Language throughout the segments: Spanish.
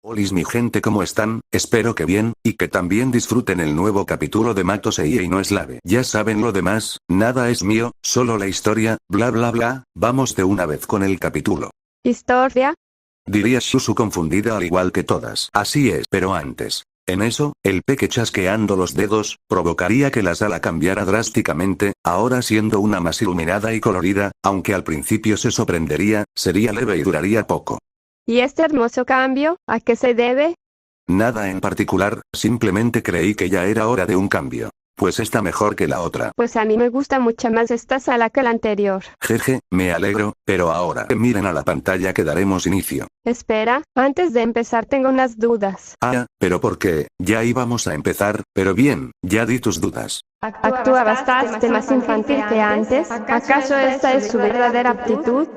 Olis mi gente, ¿cómo están? Espero que bien, y que también disfruten el nuevo capítulo de Mato Seie y no Slave. Ya saben lo demás, nada es mío, solo la historia, bla bla bla, vamos de una vez con el capítulo. ¿Historia? Diría Shusu confundida al igual que todas. Así es, pero antes. En eso, el peque chasqueando los dedos, provocaría que la sala cambiara drásticamente, ahora siendo una más iluminada y colorida, aunque al principio se sorprendería, sería leve y duraría poco. ¿Y este hermoso cambio, a qué se debe? Nada en particular, simplemente creí que ya era hora de un cambio. Pues está mejor que la otra. Pues a mí me gusta mucho más esta sala que la anterior. Jeje, me alegro, pero ahora que miren a la pantalla que daremos inicio. Espera, antes de empezar tengo unas dudas. Ah, pero ¿por qué? Ya íbamos a empezar, pero bien, ya di tus dudas. ¿Actúa bastante más infantil que antes? ¿Acaso esta es su verdadera aptitud?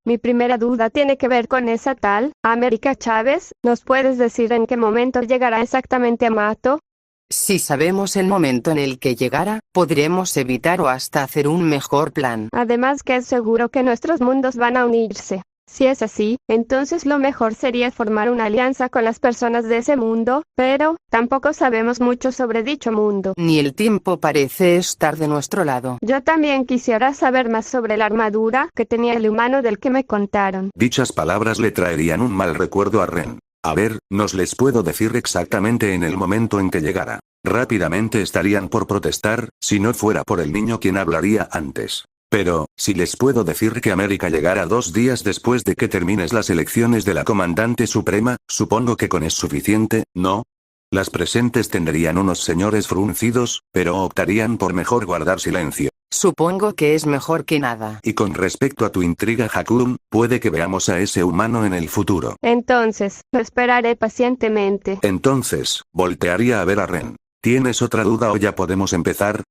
Mi primera duda tiene que ver con esa tal, América Chávez. ¿Nos puedes decir en qué momento llegará exactamente a Mato? Si sabemos el momento en el que llegara, podremos evitar o hasta hacer un mejor plan. Además que es seguro que nuestros mundos van a unirse. Si es así, entonces lo mejor sería formar una alianza con las personas de ese mundo, pero tampoco sabemos mucho sobre dicho mundo. Ni el tiempo parece estar de nuestro lado. Yo también quisiera saber más sobre la armadura que tenía el humano del que me contaron. Dichas palabras le traerían un mal recuerdo a Ren. A ver, nos les puedo decir exactamente en el momento en que llegara. Rápidamente estarían por protestar, si no fuera por el niño quien hablaría antes. Pero, si les puedo decir que América llegará 2 días después de que termines las elecciones de la Comandante Suprema, supongo que con es suficiente, ¿no? Las presentes tendrían unos señores fruncidos, pero optarían por mejor guardar silencio. Supongo que es mejor que nada. Y con respecto a tu intriga, Hakun, puede que veamos a ese humano en el futuro. Entonces, lo esperaré pacientemente. Entonces, voltearía a ver a Ren. ¿Tienes otra duda o ya podemos empezar?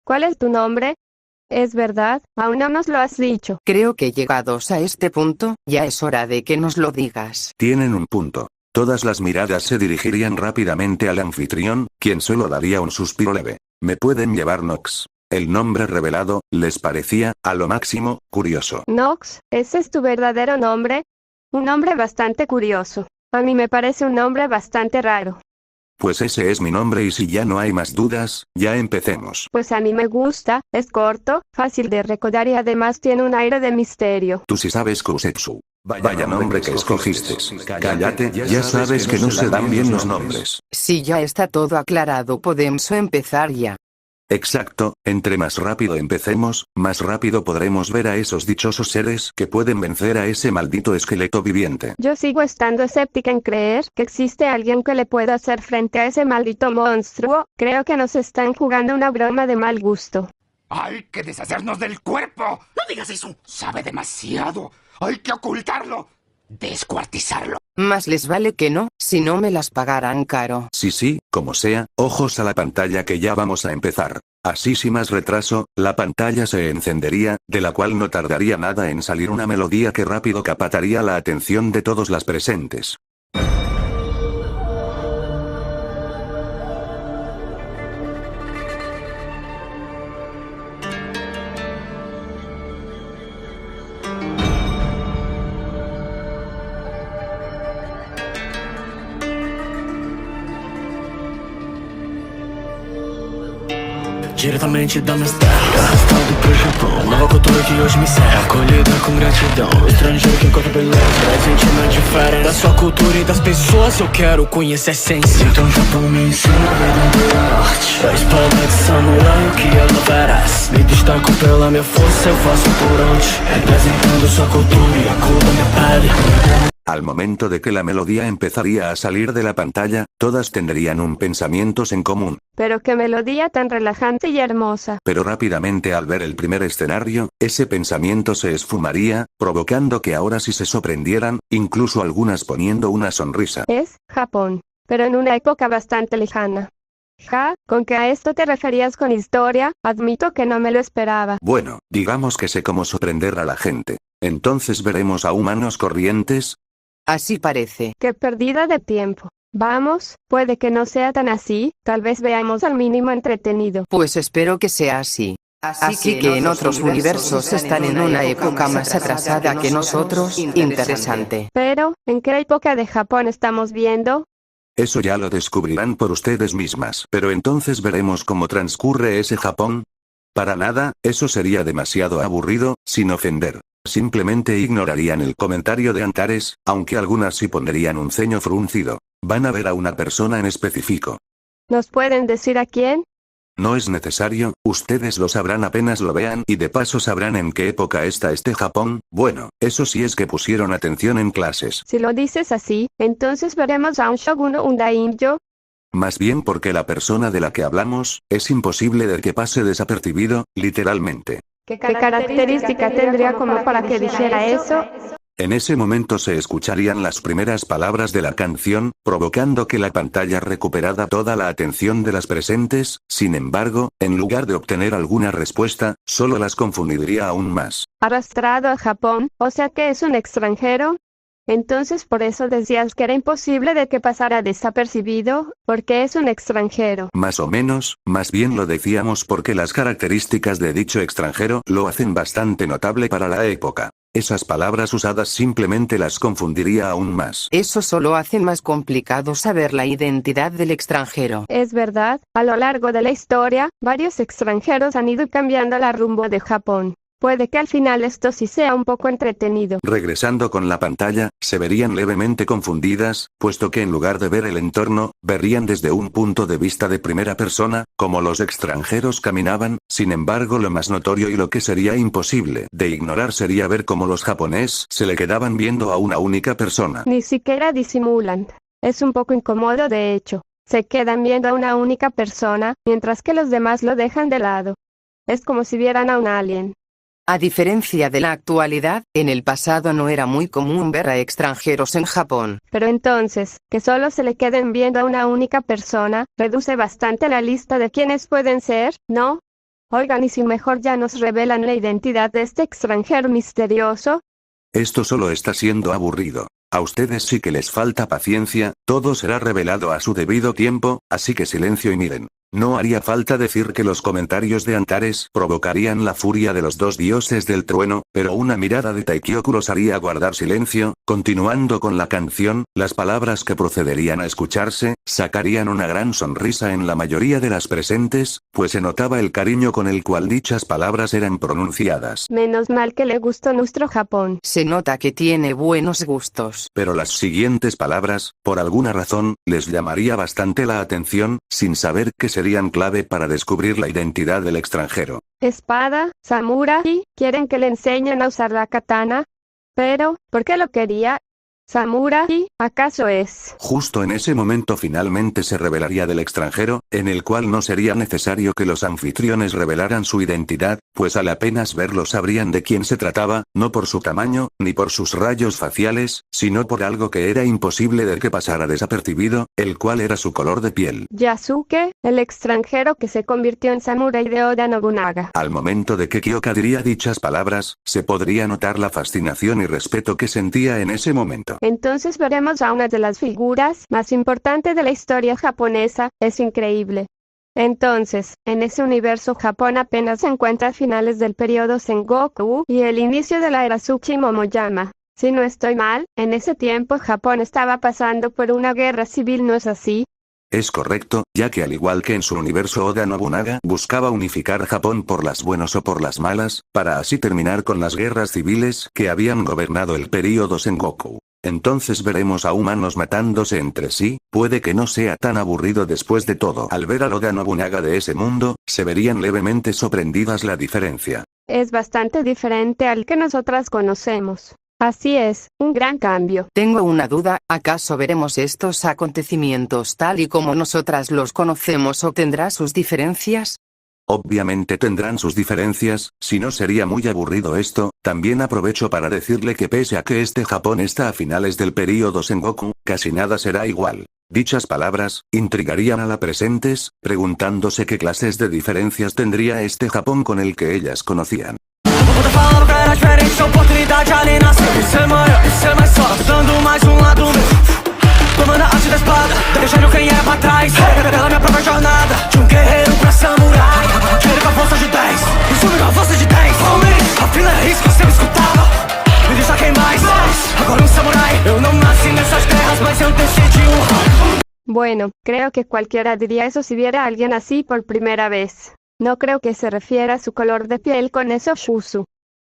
¿Cuál es tu nombre? Es verdad, aún no nos lo has dicho. Creo que llegados a este punto, ya es hora de que nos lo digas. Tienen un punto. Todas las miradas se dirigirían rápidamente al anfitrión, quien solo daría un suspiro leve. Me pueden llevar Nox. El nombre revelado, les parecía, a lo máximo, curioso. Nox, ¿ese es tu verdadero nombre? Un nombre bastante curioso. A mí me parece un nombre bastante raro. Pues ese es mi nombre y si ya no hay más dudas, ya empecemos. Pues a mí me gusta, es corto, fácil de recordar y además tiene un aire de misterio. Tú sí sabes, Kusetsu. Vaya nombre que escogiste. Cállate, ya sabes que no se dan bien los nombres. Si ya está todo aclarado, podemos empezar ya. Exacto, entre más rápido empecemos, más rápido podremos ver a esos dichosos seres que pueden vencer a ese maldito esqueleto viviente. Yo sigo estando escéptica en creer que existe alguien que le pueda hacer frente a ese maldito monstruo. Creo que nos están jugando una broma de mal gusto. ¡Hay que deshacernos del cuerpo! ¡No digas eso! ¡Sabe demasiado! ¡Hay que ocultarlo! ¡Descuartizarlo! Más les vale que no, si no me las pagarán caro. Sí, como sea, ojos a la pantalla que ya vamos a empezar. Así sin más retraso, la pantalla se encendería, de la cual no tardaría nada en salir una melodía que rápido captaría la atención de todos las presentes. Diretamente da minha terra, arrastado pro Japão. Nova cultura que hoje me serve, acolhida com gratidão. Estrangeiro que encontra beleza, presente na diferença da sua cultura e das pessoas. Eu quero conhecer a essência. Então o Japão me ensina a verdadeira arte, a espada de samurai, o que ela oferece. Me destaco pela minha força, eu faço por onde, representando sua cultura e a cor da minha pele. Al momento de que la melodía empezaría a salir de la pantalla, todas tendrían un pensamientos en común. Pero qué melodía tan relajante y hermosa. Pero rápidamente al ver el primer escenario, ese pensamiento se esfumaría, provocando que ahora sí se sorprendieran, incluso algunas poniendo una sonrisa. Es Japón, pero en una época bastante lejana. ¿Con que a esto te referías con historia? Admito que no me lo esperaba. Bueno, digamos que sé cómo sorprender a la gente. Entonces veremos a humanos corrientes. Así parece. Qué pérdida de tiempo. Vamos, puede que no sea tan así, tal vez veamos al mínimo entretenido. Pues espero que sea así. Así que en otros universos están en una época más atrasada que nosotros. Interesante. Pero, ¿en qué época de Japón estamos viendo? Eso ya lo descubrirán por ustedes mismas. Pero entonces veremos cómo transcurre ese Japón. Para nada, eso sería demasiado aburrido, sin ofender. Simplemente ignorarían el comentario de Antares, aunque algunas sí pondrían un ceño fruncido. Van a ver a una persona en específico. ¿Nos pueden decir a quién? No es necesario, ustedes lo sabrán apenas lo vean y de paso sabrán en qué época está este Japón. Bueno, eso sí es que pusieron atención en clases. Si lo dices así, entonces veremos a un shogun o un daimyo. Más bien porque la persona de la que hablamos, es imposible de que pase desapercibido, literalmente. ¿Qué característica tendría como para que dijera eso? En ese momento se escucharían las primeras palabras de la canción, provocando que la pantalla recuperara toda la atención de las presentes. Sin embargo, en lugar de obtener alguna respuesta, solo las confundiría aún más. Arrastrado a Japón, o sea que es un extranjero. Entonces por eso decías que era imposible de que pasara desapercibido, porque es un extranjero. Más o menos, más bien lo decíamos porque las características de dicho extranjero lo hacen bastante notable para la época. Esas palabras usadas simplemente las confundiría aún más. Eso solo hace más complicado saber la identidad del extranjero. Es verdad, a lo largo de la historia, varios extranjeros han ido cambiando la rumbo de Japón. Puede que al final esto sí sea un poco entretenido. Regresando con la pantalla, se verían levemente confundidas, puesto que en lugar de ver el entorno, verían desde un punto de vista de primera persona, como los extranjeros caminaban. Sin embargo, lo más notorio y lo que sería imposible de ignorar sería ver cómo los japoneses se le quedaban viendo a una única persona. Ni siquiera disimulan. Es un poco incómodo de hecho. Se quedan viendo a una única persona, mientras que los demás lo dejan de lado. Es como si vieran a un alien. A diferencia de la actualidad, en el pasado no era muy común ver a extranjeros en Japón. Pero entonces, que solo se le queden viendo a una única persona, reduce bastante la lista de quienes pueden ser, ¿no? Oigan, ¿y si mejor ya nos revelan la identidad de este extranjero misterioso? Esto solo está siendo aburrido. A ustedes sí que les falta paciencia, todo será revelado a su debido tiempo, así que silencio y miren. No haría falta decir que los comentarios de Antares provocarían la furia de los dos dioses del trueno, pero una mirada de Taikyoku los haría guardar silencio. Continuando con la canción, las palabras que procederían a escucharse, sacarían una gran sonrisa en la mayoría de las presentes, pues se notaba el cariño con el cual dichas palabras eran pronunciadas. Menos mal que le gustó nuestro Japón. Se nota que tiene buenos gustos. Pero las siguientes palabras, por alguna razón, les llamaría bastante la atención, sin saber que serían clave para descubrir la identidad del extranjero. Espada, samurái, ¿quieren que le enseñen a usar la katana? Pero, ¿por qué lo quería? ¿Samurái, acaso es? Justo en ese momento finalmente se revelaría del extranjero, en el cual no sería necesario que los anfitriones revelaran su identidad, pues al apenas verlo sabrían de quién se trataba, no por su tamaño, ni por sus rayos faciales, sino por algo que era imposible de que pasara desapercibido, el cual era su color de piel. Yasuke, el extranjero que se convirtió en samurái de Oda Nobunaga. Al momento de que Kyoka diría dichas palabras, se podría notar la fascinación y respeto que sentía en ese momento. Entonces veremos a una de las figuras más importantes de la historia japonesa. Es increíble. Entonces, en ese universo Japón apenas se encuentra a finales del periodo Sengoku y el inicio de la era Tsuchimomoyama. Si no estoy mal, en ese tiempo Japón estaba pasando por una guerra civil, ¿no es así? Es correcto, ya que al igual que en su universo Oda Nobunaga buscaba unificar Japón por las buenas o por las malas, para así terminar con las guerras civiles que habían gobernado el período Sengoku. Entonces veremos a humanos matándose entre sí, puede que no sea tan aburrido después de todo. Al ver al Oda Nobunaga de ese mundo, se verían levemente sorprendidas la diferencia. Es bastante diferente al que nosotras conocemos. Así es, un gran cambio. Tengo una duda, ¿acaso veremos estos acontecimientos tal y como nosotras los conocemos o tendrá sus diferencias? Obviamente tendrán sus diferencias, si no sería muy aburrido esto. También aprovecho para decirle que pese a que este Japón está a finales del período Sengoku, casi nada será igual. Dichas palabras intrigarían a las presentes, preguntándose qué clases de diferencias tendría este Japón con el que ellas conocían. Falava que era diferente, oportunidade ali nasceu. Ser maior, ser mais só, dando mais lado meu. Tomando a arte da espada, deixando quem era pra trás. Pela minha própria jornada, de guerreiro pra samurai. Quero com a força de 10. vai ser TC de round. Bueno, creo que cualquiera diría eso si viera a alguien así por primera vez. No creo que se refiera a su color de piel con eso, Shusu.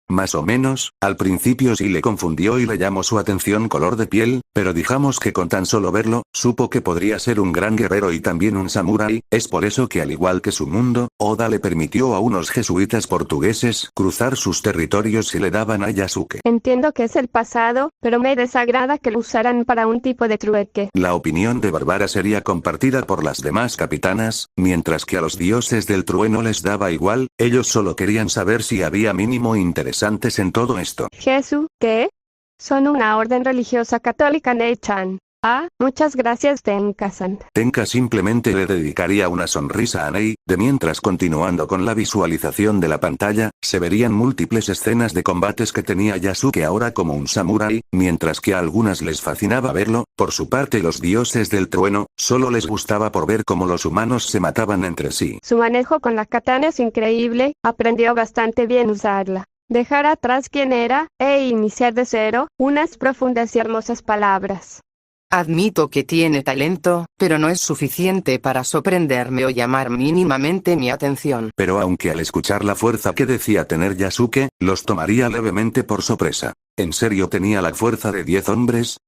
Más o menos, al principio sí le confundió y le llamó su atención color de piel, pero digamos que con tan solo verlo, supo que podría ser un gran guerrero y también un samurái, es por eso que al igual que su mundo, Oda le permitió a unos jesuitas portugueses cruzar sus territorios y le daban a Yasuke. Entiendo que es el pasado, pero me desagrada que lo usaran para un tipo de trueque. La opinión de Bárbara sería compartida por las demás capitanas, mientras que a los dioses del trueno les daba igual, ellos solo querían saber si había mínimo interesantes en todo esto. Jesús, ¿qué? Son una orden religiosa católica Nei-chan. Ah, muchas gracias Tenka-san. Tenka simplemente le dedicaría una sonrisa a Nei, de mientras continuando con la visualización de la pantalla, se verían múltiples escenas de combates que tenía Yasuke ahora como un samurái, mientras que a algunas les fascinaba verlo, por su parte los dioses del trueno, solo les gustaba por ver cómo los humanos se mataban entre sí. Su manejo con la katana es increíble, aprendió bastante bien usarla. Dejar atrás quién era, e iniciar de cero, unas profundas y hermosas palabras. Admito que tiene talento, pero no es suficiente para sorprenderme o llamar mínimamente mi atención. Pero aunque al escuchar la fuerza que decía tener Yasuke, los tomaría levemente por sorpresa. ¿En serio tenía la fuerza de 10 hombres?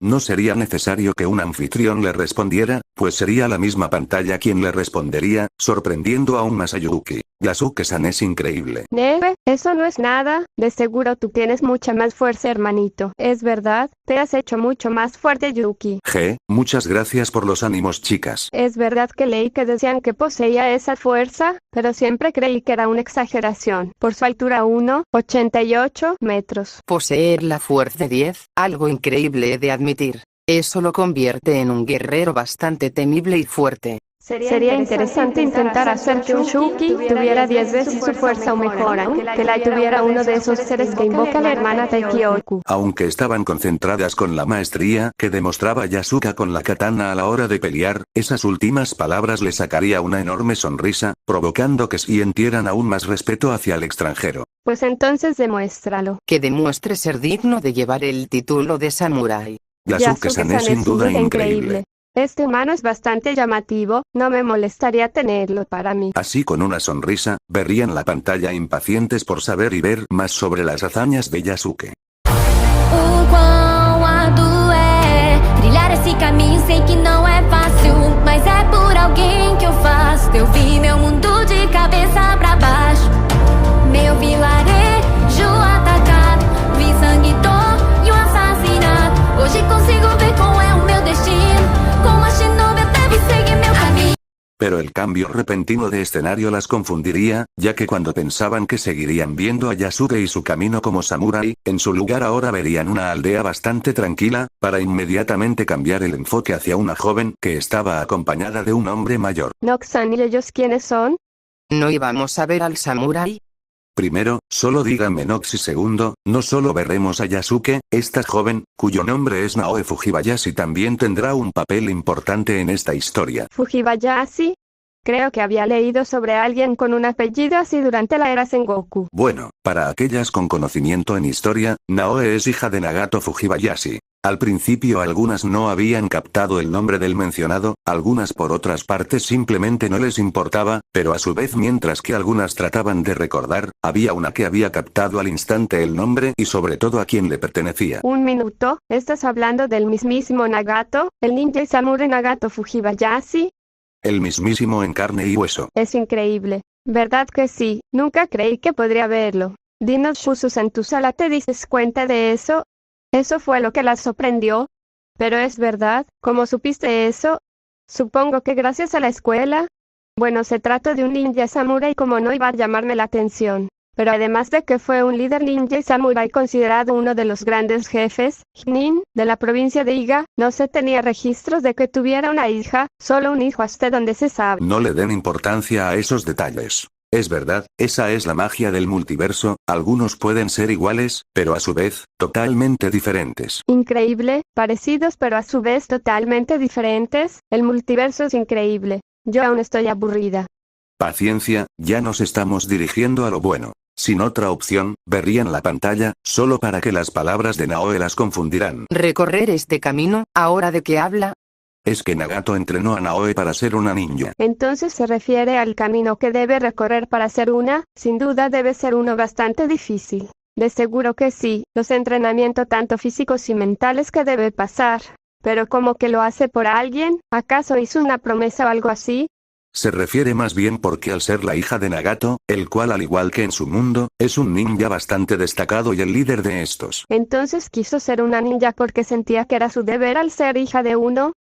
No sería necesario que un anfitrión le respondiera, pues sería la misma pantalla quien le respondería, sorprendiendo aún más a Yuki. Yasuke-san es increíble. Neve, eso no es nada, de seguro tú tienes mucha más fuerza hermanito. Es verdad, te has hecho mucho más fuerte Yuki. Muchas gracias por los ánimos chicas. Es verdad que leí que decían que poseía esa fuerza, pero siempre creí que era una exageración. Por su altura 1,88 metros. Poseer la fuerza de 10, algo increíble he de admitir. Eso lo convierte en un guerrero bastante temible y fuerte. Sería interesante intentar hacer que un Shuki tuviera 10 veces su fuerza o mejor aún, que la tuviera uno de esos seres que invoca a la hermana Taikyoku. Aunque estaban concentradas con la maestría que demostraba Yasuka con la katana a la hora de pelear, esas últimas palabras le sacaría una enorme sonrisa, provocando que sintieran aún más respeto hacia el extranjero. Pues entonces demuéstralo. Que demuestre ser digno de llevar el título de samurái. Yasuke-san es sin duda increíble. Este humano es bastante llamativo, no me molestaría tenerlo para mí. Así con una sonrisa, verían la pantalla impacientes por saber y ver más sobre las hazañas de Yasuke. O quão árduo é trilhar esse caminho, sei que não é fácil, mas é por alguém que eu faço. Eu vi meu mundo de cabeça pra baixo, meu vilarejo atacado, vi sangue, dor e um assassinato. Hoje consigo ver qual é o meu destino, como a Shinobi eu devo seguir meu caminho. Pero el cambio repentino de escenario las confundiría, ya que cuando pensaban que seguirían viendo a Yasuke y su camino como samurái, en su lugar ahora verían una aldea bastante tranquila, para inmediatamente cambiar el enfoque hacia una joven que estaba acompañada de un hombre mayor. Noxan, ¿y ellos quiénes son? ¿No íbamos a ver al samurái? Primero, solo díganme Nox y segundo, no solo veremos a Yasuke, esta joven, cuyo nombre es Naoe Fujibayashi también tendrá un papel importante en esta historia. ¿Fujibayashi? Creo que había leído sobre alguien con un apellido así durante la era Sengoku. Bueno, para aquellas con conocimiento en historia, Naoe es hija de Nagato Fujibayashi. Al principio algunas no habían captado el nombre del mencionado, algunas por otras partes simplemente no les importaba, pero a su vez mientras que algunas trataban de recordar, había una que había captado al instante el nombre y sobre todo a quién le pertenecía. Un minuto, ¿estás hablando del mismísimo Nagato, el ninja y samurái Nagato Fujibayashi? El mismísimo en carne y hueso. Es increíble. ¿Verdad que sí? Nunca creí que podría verlo. Dinos Shusus, en tu sala te dices cuenta de eso. Eso fue lo que la sorprendió. Pero es verdad, ¿cómo supiste eso? Supongo que gracias a la escuela. Bueno, se trata de un ninja samurái, como no iba a llamarme la atención. Pero además de que fue un líder ninja y samurái considerado uno de los grandes jefes, Nin, de la provincia de Iga, no se tenía registros de que tuviera una hija, solo un hijo hasta donde se sabe. No le den importancia a esos detalles. Es verdad, esa es la magia del multiverso, algunos pueden ser iguales, pero a su vez, totalmente diferentes. Increíble, parecidos pero a su vez totalmente diferentes, el multiverso es increíble. Yo aún estoy aburrida. Paciencia, ya nos estamos dirigiendo a lo bueno. sin otra opción, verían la pantalla, solo para que las palabras de Naoe las confundirán. ¿Recorrer este camino, ahora de qué habla? Es que Nagato entrenó a Naoe para ser una ninja. Entonces se refiere al camino que debe recorrer para ser una, sin duda debe ser uno bastante difícil. De seguro que sí, los entrenamientos tanto físicos y mentales que debe pasar. Pero ¿cómo que lo hace por alguien? ¿Acaso hizo una promesa o algo así? Se refiere más bien porque al ser la hija de Nagato, el cual al igual que en su mundo, es un ninja bastante destacado y el líder de estos. Entonces quiso ser una ninja porque sentía que era su deber al ser hija de uno.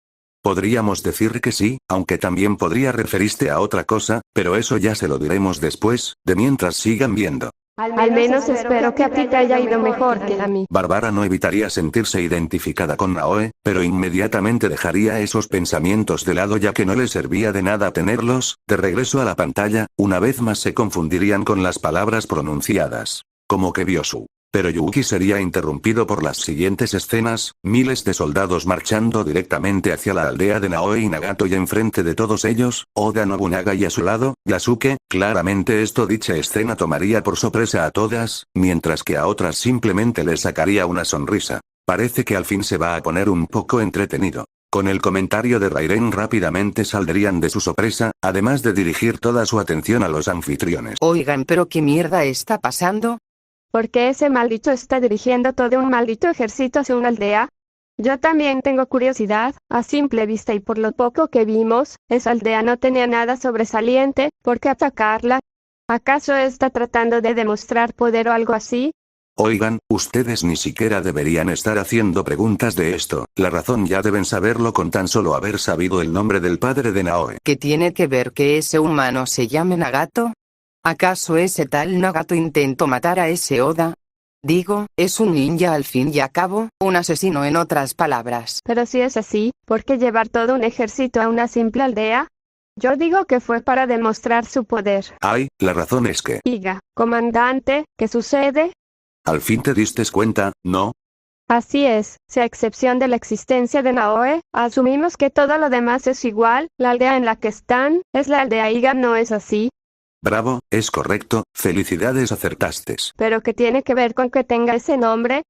Podríamos decir que sí, aunque también podría referirse a otra cosa, pero eso ya se lo diremos después, de mientras sigan viendo. Al menos espero que a ti te haya ido mejor que a mí. Bárbara no evitaría sentirse identificada con Naoe, pero inmediatamente dejaría esos pensamientos de lado ya que no le servía de nada tenerlos. De regreso a la pantalla, una vez más se confundirían con las palabras pronunciadas. Como que Byosu. Pero Yuki sería interrumpido por las siguientes escenas, miles de soldados marchando directamente hacia la aldea de Naoe y Nagato y enfrente de todos ellos, Oda Nobunaga y a su lado, Yasuke. Claramente dicha escena tomaría por sorpresa a todas, mientras que a otras simplemente les sacaría una sonrisa. Parece que al fin se va a poner un poco entretenido. Con el comentario de Rairen rápidamente saldrían de su sorpresa, además de dirigir toda su atención a los anfitriones. Oigan, pero ¿qué mierda está pasando? Porque ese maldito está dirigiendo todo un maldito ejército hacia una aldea. Yo también tengo curiosidad, a simple vista y por lo poco que vimos, esa aldea no tenía nada sobresaliente, ¿por qué atacarla? ¿Acaso está tratando de demostrar poder o algo así? Oigan, ustedes ni siquiera deberían estar haciendo preguntas de esto, la razón ya deben saberlo con tan solo haber sabido el nombre del padre de Naoe. ¿Qué tiene que ver que ese humano se llame Nagato? ¿Acaso ese tal Nagato intentó matar a ese Oda? Digo, es un ninja al fin y al cabo, un asesino en otras palabras. Pero si es así, ¿por qué llevar todo un ejército a una simple aldea? Yo digo que fue para demostrar su poder. Ay, la razón es que... Diga, comandante, ¿qué sucede? Al fin te diste cuenta, ¿no? Así es, si a excepción de la existencia de Naoe, asumimos que todo lo demás es igual, la aldea en la que están, es la aldea Iga, ¿no es así? Bravo, es correcto, felicidades, acertaste. ¿Pero qué tiene que ver con que tenga ese nombre?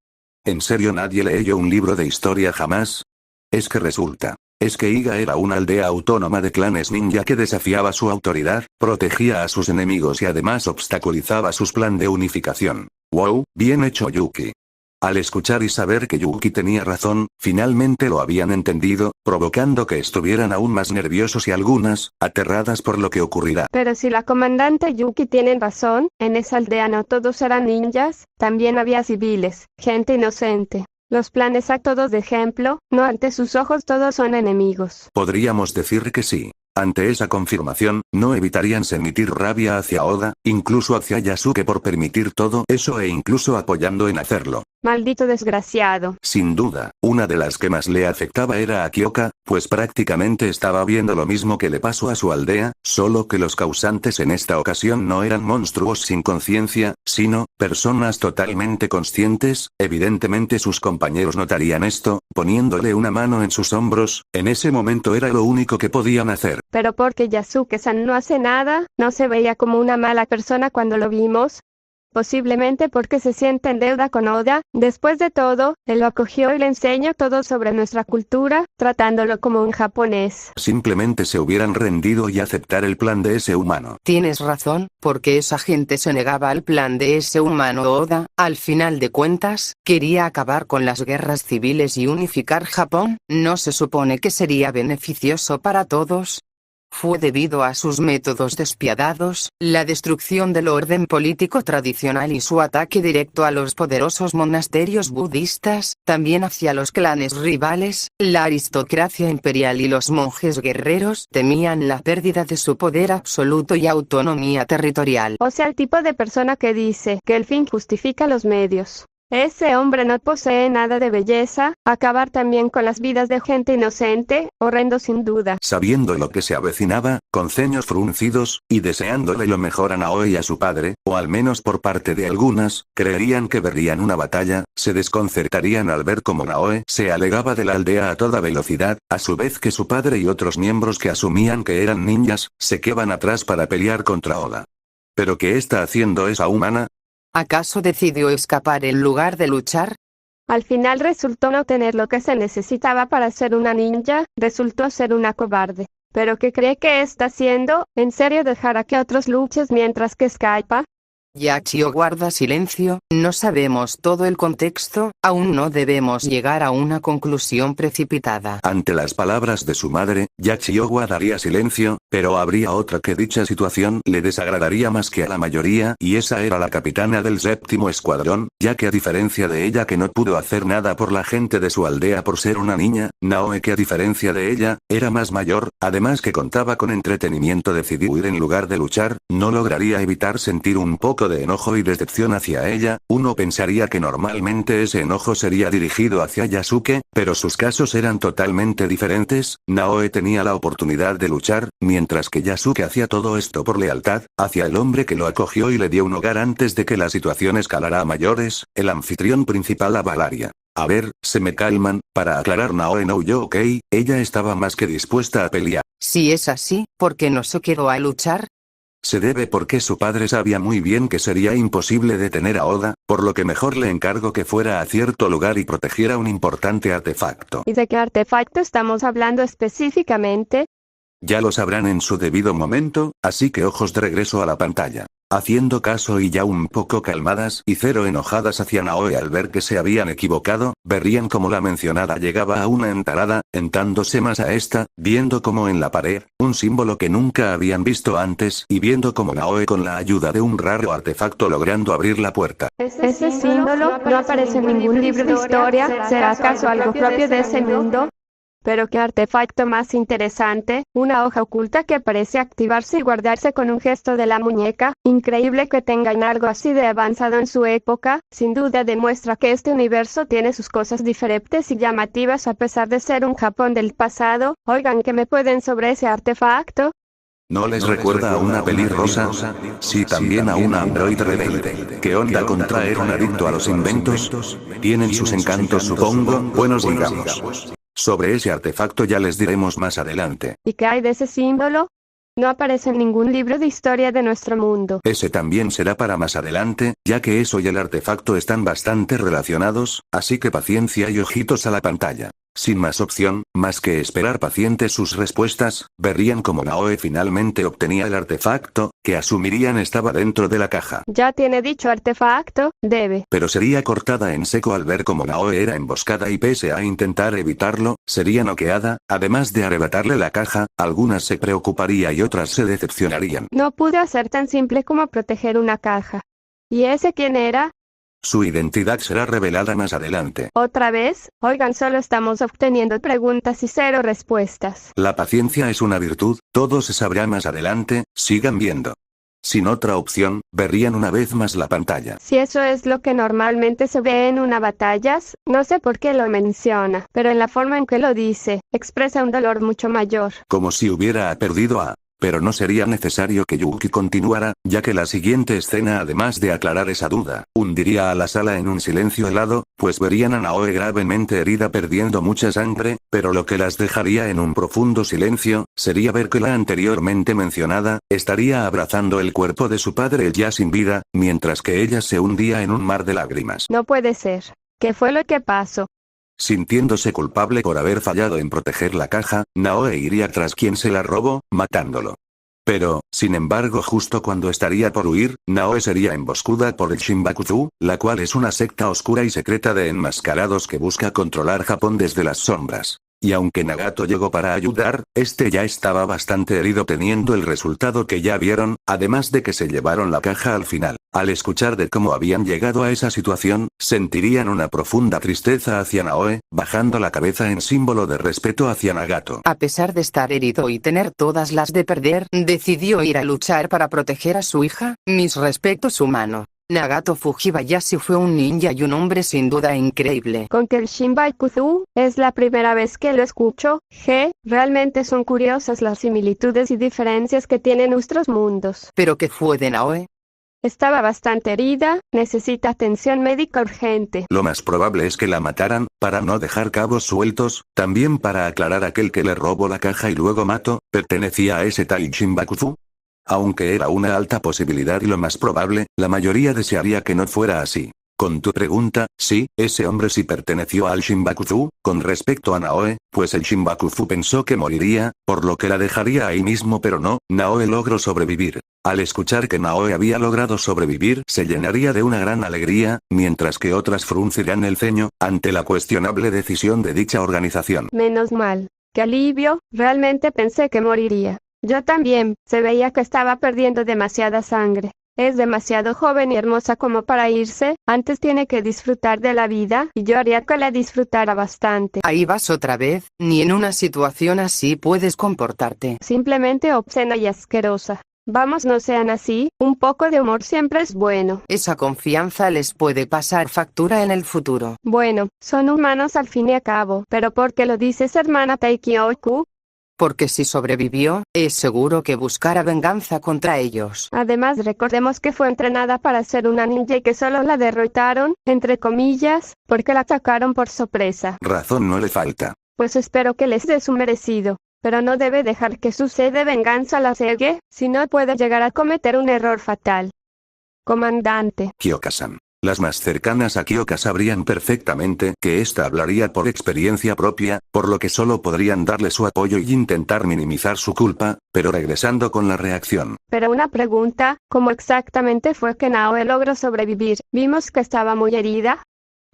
¿En serio nadie leyó un libro de historia jamás? Es que resulta. Es que Iga era una aldea autónoma de clanes ninja que desafiaba su autoridad, protegía a sus enemigos y además obstaculizaba sus planes de unificación. Wow, bien hecho Yuki. Al escuchar y saber que Yuki tenía razón, finalmente lo habían entendido, provocando que estuvieran aún más nerviosos y algunas, aterradas por lo que ocurrirá. Pero si la comandante Yuki tiene razón, en esa aldea no todos eran ninjas, también había civiles, gente inocente. Los planes a todos de ejemplo, no ante sus ojos todos son enemigos. Podríamos decir que sí. Ante esa confirmación, no evitarían sentir rabia hacia Oda, incluso hacia Yasuke por permitir todo eso e incluso apoyando en hacerlo. Maldito desgraciado. Sin duda, una de las que más le afectaba era a Kyoka, pues prácticamente estaba viendo lo mismo que le pasó a su aldea, solo que los causantes en esta ocasión no eran monstruos sin conciencia, sino personas totalmente conscientes. Evidentemente sus compañeros notarían esto, poniéndole una mano en sus hombros, en ese momento era lo único que podían hacer. Pero porque Yasuke-san no hace nada, no se veía como una mala persona cuando lo vimos. Posiblemente porque se siente en deuda con Oda, después de todo, él lo acogió y le enseñó todo sobre nuestra cultura, tratándolo como un japonés. Simplemente se hubieran rendido y aceptar el plan de ese humano. Tienes razón, porque esa gente se negaba al plan de ese humano Oda, al final de cuentas, quería acabar con las guerras civiles y unificar Japón, ¿no se supone que sería beneficioso para todos? Fue debido a sus métodos despiadados, la destrucción del orden político tradicional y su ataque directo a los poderosos monasterios budistas, también hacia los clanes rivales, la aristocracia imperial y los monjes guerreros temían la pérdida de su poder absoluto y autonomía territorial. O sea, el tipo de persona que dice que el fin justifica los medios. Ese hombre no posee nada de belleza, acabar también con las vidas de gente inocente, horrendo sin duda. Sabiendo lo que se avecinaba, con ceños fruncidos, y deseándole lo mejor a Naoe y a su padre, o al menos por parte de algunas, creerían que verían una batalla, se desconcertarían al ver cómo Naoe se alegaba de la aldea a toda velocidad, a su vez que su padre y otros miembros que asumían que eran ninjas, se quedaban atrás para pelear contra Oda. ¿Pero qué está haciendo esa humana? ¿Acaso decidió escapar en lugar de luchar? Al final resultó no tener lo que se necesitaba para ser una ninja, resultó ser una cobarde. ¿Pero qué cree que está haciendo? ¿En serio dejará que otros luchen mientras que escapa? Yachio guarda silencio, no sabemos todo el contexto, aún no debemos llegar a una conclusión precipitada. Ante las palabras de su madre, Yachio guardaría silencio, pero habría otra que dicha situación le desagradaría más que a la mayoría, y esa era la capitana del 7º escuadrón, ya que a diferencia de ella que no pudo hacer nada por la gente de su aldea por ser una niña, Naoe que a diferencia de ella, era más mayor, además que contaba con entretenimiento decidió huir en lugar de luchar, no lograría evitar sentir un poco de enojo y decepción hacia ella. Uno pensaría que normalmente ese enojo sería dirigido hacia Yasuke, pero sus casos eran totalmente diferentes. Naoe tenía la oportunidad de luchar, mientras que Yasuke hacía todo esto por lealtad, hacia el hombre que lo acogió y le dio un hogar antes de que la situación escalara a mayores, el anfitrión principal a Valaria. A ver, se me calman, para aclarar Naoe no huyó, ok, ella estaba más que dispuesta a pelear. Si es así, ¿por qué no se quedó a luchar? Se debe porque su padre sabía muy bien que sería imposible detener a Oda, por lo que mejor le encargó que fuera a cierto lugar y protegiera un importante artefacto. ¿Y de qué artefacto estamos hablando específicamente? Ya lo sabrán en su debido momento, así que ojos de regreso a la pantalla. Haciendo caso y ya un poco calmadas y cero enojadas hacia Naoe al ver que se habían equivocado, verían como la mencionada llegaba a una entalada, hentándose más a esta, viendo como en la pared, un símbolo que nunca habían visto antes y viendo como Naoe con la ayuda de un raro artefacto logrando abrir la puerta. Ese símbolo no aparece en ningún libro de historia, ¿será acaso algo propio de ese mundo? Pero qué artefacto más interesante, una hoja oculta que parece activarse y guardarse con un gesto de la muñeca, increíble que tengan algo así de avanzado en su época, sin duda demuestra que este universo tiene sus cosas diferentes y llamativas a pesar de ser un Japón del pasado. Oigan, ¿qué me pueden sobre ese artefacto? ¿No les recuerda a una pelirrosa? Sí, también a una androide rebelde. ¿Qué onda con traer un adicto a los inventos? Tienen sus encantos, supongo, buenos digamos. Sobre ese artefacto ya les diremos más adelante. ¿Y qué hay de ese símbolo? No aparece en ningún libro de historia de nuestro mundo. Ese también será para más adelante, ya que eso y el artefacto están bastante relacionados, así que paciencia y ojitos a la pantalla. Sin más opción, más que esperar pacientes sus respuestas, verían como Naoe finalmente obtenía el artefacto, que asumirían estaba dentro de la caja. Ya tiene dicho artefacto, debe. Pero sería cortada en seco al ver como Naoe era emboscada y pese a intentar evitarlo, sería noqueada, además de arrebatarle la caja, algunas se preocuparía y otras se decepcionarían. No pude hacer tan simple como proteger una caja. ¿Y ese quién era? Su identidad será revelada más adelante. ¿Otra vez? Oigan, solo estamos obteniendo preguntas y cero respuestas. La paciencia es una virtud, todo se sabrá más adelante, sigan viendo. Sin otra opción, verían una vez más la pantalla. Si eso es lo que normalmente se ve en una batalla, no sé por qué lo menciona, pero en la forma en que lo dice, expresa un dolor mucho mayor. Como si hubiera perdido a... Pero no sería necesario que Yuki continuara, ya que la siguiente escena además de aclarar esa duda, hundiría a la sala en un silencio helado, pues verían a Naoe gravemente herida perdiendo mucha sangre, pero lo que las dejaría en un profundo silencio, sería ver que la anteriormente mencionada, estaría abrazando el cuerpo de su padre ya sin vida, mientras que ella se hundía en un mar de lágrimas. No puede ser. ¿Qué fue lo que pasó? Sintiéndose culpable por haber fallado en proteger la caja, Naoe iría tras quien se la robó, matándolo. Pero, sin embargo, justo cuando estaría por huir, Naoe sería emboscada por el Shinbakuzu, la cual es una secta oscura y secreta de enmascarados que busca controlar Japón desde las sombras. Y aunque Nagato llegó para ayudar, este ya estaba bastante herido teniendo el resultado que ya vieron, además de que se llevaron la caja al final. Al escuchar de cómo habían llegado a esa situación, sentirían una profunda tristeza hacia Naoe, bajando la cabeza en símbolo de respeto hacia Nagato. A pesar de estar herido y tener todas las de perder, decidió ir a luchar para proteger a su hija. Mis respetos, humano. Nagato Fujibayashi fue un ninja y un hombre sin duda increíble. Con que el Shinbaikuzu, es la primera vez que lo escucho, realmente son curiosas las similitudes y diferencias que tienen nuestros mundos. ¿Pero qué fue de Naoe? Estaba bastante herida, necesita atención médica urgente. Lo más probable es que la mataran, para no dejar cabos sueltos, también para aclarar aquel que le robó la caja y luego mató, ¿pertenecía a ese tal Shinbakuzu? Aunque era una alta posibilidad y lo más probable, la mayoría desearía que no fuera así. Con tu pregunta, sí, ese hombre sí perteneció al Shinbakufu. Con respecto a Naoe, pues el Shinbakufu pensó que moriría, por lo que la dejaría ahí mismo, pero no, Naoe logró sobrevivir. Al escuchar que Naoe había logrado sobrevivir, se llenaría de una gran alegría, mientras que otras fruncirían el ceño, ante la cuestionable decisión de dicha organización. Menos mal. ¡Qué alivio! Realmente pensé que moriría. Yo también, se veía que estaba perdiendo demasiada sangre. Es demasiado joven y hermosa como para irse, antes tiene que disfrutar de la vida, y yo haría que la disfrutara bastante. Ahí vas otra vez, ni en una situación así puedes comportarte. Simplemente obscena y asquerosa. Vamos, no sean así, un poco de humor siempre es bueno. Esa confianza les puede pasar factura en el futuro. Bueno, son humanos al fin y al cabo, pero ¿por qué lo dices, hermana Taikyoku? Porque si sobrevivió, es seguro que buscará venganza contra ellos. Además, recordemos que fue entrenada para ser una ninja y que solo la derrotaron, entre comillas, porque la atacaron por sorpresa. Razón no le falta. Pues espero que les dé su merecido. Pero no debe dejar que su sed de venganza la cegue, si no puede llegar a cometer un error fatal. Comandante. Kyoka-san. Las más cercanas a Kyoka sabrían perfectamente que ésta hablaría por experiencia propia, por lo que solo podrían darle su apoyo y intentar minimizar su culpa, pero regresando con la reacción. Pero una pregunta, ¿cómo exactamente fue que Naoe logró sobrevivir? Vimos que estaba muy herida.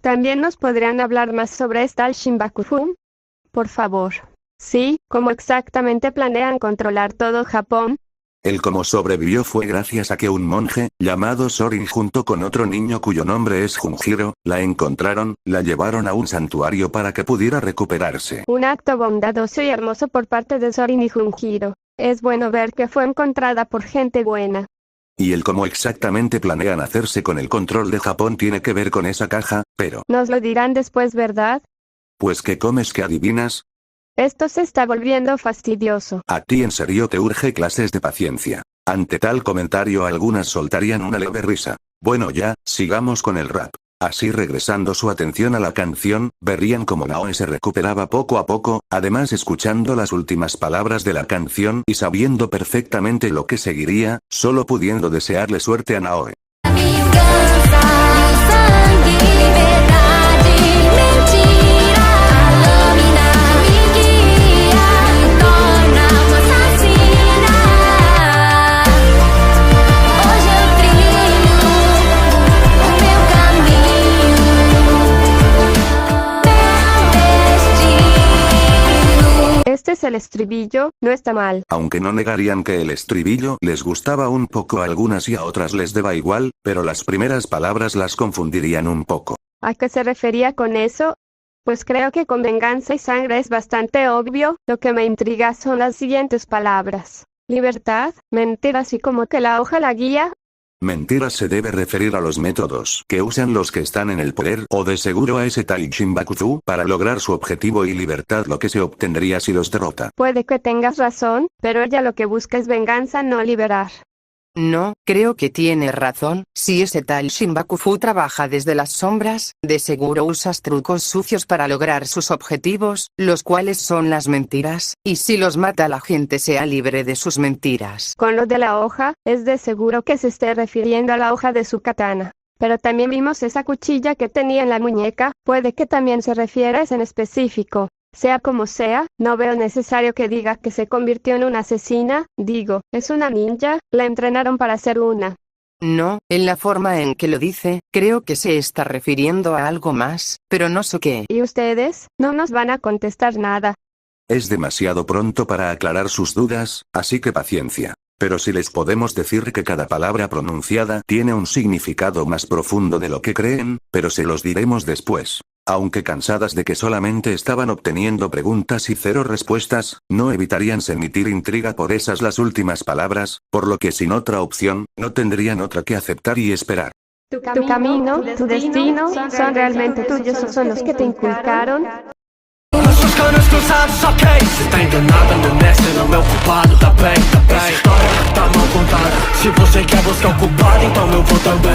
¿También nos podrían hablar más sobre esta Shinbakufu? Por favor. Sí, ¿cómo exactamente planean controlar todo Japón? El cómo sobrevivió fue gracias a que un monje, llamado Sorin junto con otro niño cuyo nombre es Junjiro, la encontraron, la llevaron a un santuario para que pudiera recuperarse. Un acto bondadoso y hermoso por parte de Sorin y Junjiro. Es bueno ver que fue encontrada por gente buena. Y el cómo exactamente planean hacerse con el control de Japón tiene que ver con esa caja, pero... Nos lo dirán después, ¿verdad? Pues ¿qué comes que adivinas? Esto se está volviendo fastidioso. A ti en serio te urge clases de paciencia. Ante tal comentario algunas soltarían una leve risa. Bueno ya, sigamos con el rap. Así regresando su atención a la canción, verían como Naoe se recuperaba poco a poco, además escuchando las últimas palabras de la canción y sabiendo perfectamente lo que seguiría, solo pudiendo desearle suerte a Naoe. Este es el estribillo, no está mal. Aunque no negarían que el estribillo les gustaba un poco a algunas y a otras les daba igual, pero las primeras palabras las confundirían un poco. ¿A qué se refería con eso? Pues creo que con venganza y sangre es bastante obvio, lo que me intriga son las siguientes palabras. Libertad, mentira, así como que la hoja la guía. Mentiras se debe referir a los métodos que usan los que están en el poder o de seguro a ese tal Shinbakufu para lograr su objetivo y libertad, lo que se obtendría si los derrota. Puede que tengas razón, pero ella lo que busca es venganza, no liberar. No, creo que tiene razón. Si ese tal Shinbakufu trabaja desde las sombras, de seguro usas trucos sucios para lograr sus objetivos, los cuales son las mentiras, y si los mata la gente sea libre de sus mentiras. Con lo de la hoja, es de seguro que se esté refiriendo a la hoja de su katana. Pero también vimos esa cuchilla que tenía en la muñeca, puede que también se refiera a ese en específico. Sea como sea, no veo necesario que diga que se convirtió en una asesina, digo, es una ninja, la entrenaron para ser una. No, en la forma en que lo dice, creo que se está refiriendo a algo más, pero no sé qué. ¿Y ustedes? No nos van a contestar nada. Es demasiado pronto para aclarar sus dudas, así que paciencia. Pero sí les podemos decir que cada palabra pronunciada tiene un significado más profundo de lo que creen, pero se los diremos después. Aunque cansadas de que solamente estaban obteniendo preguntas y cero respuestas, no evitarían emitir intriga por esas las últimas palabras, por lo que sin otra opción, no tendrían otra que aceptar y esperar. Tu camino, tu destino, son realmente tuyos o son los que te inculcaron. Nossos canos cruzados, ok. Cê tá enganada, não nessa, não é o culpado, tá bem. Essa história tá mal contada. Se você quer buscar o culpado, então eu vou também.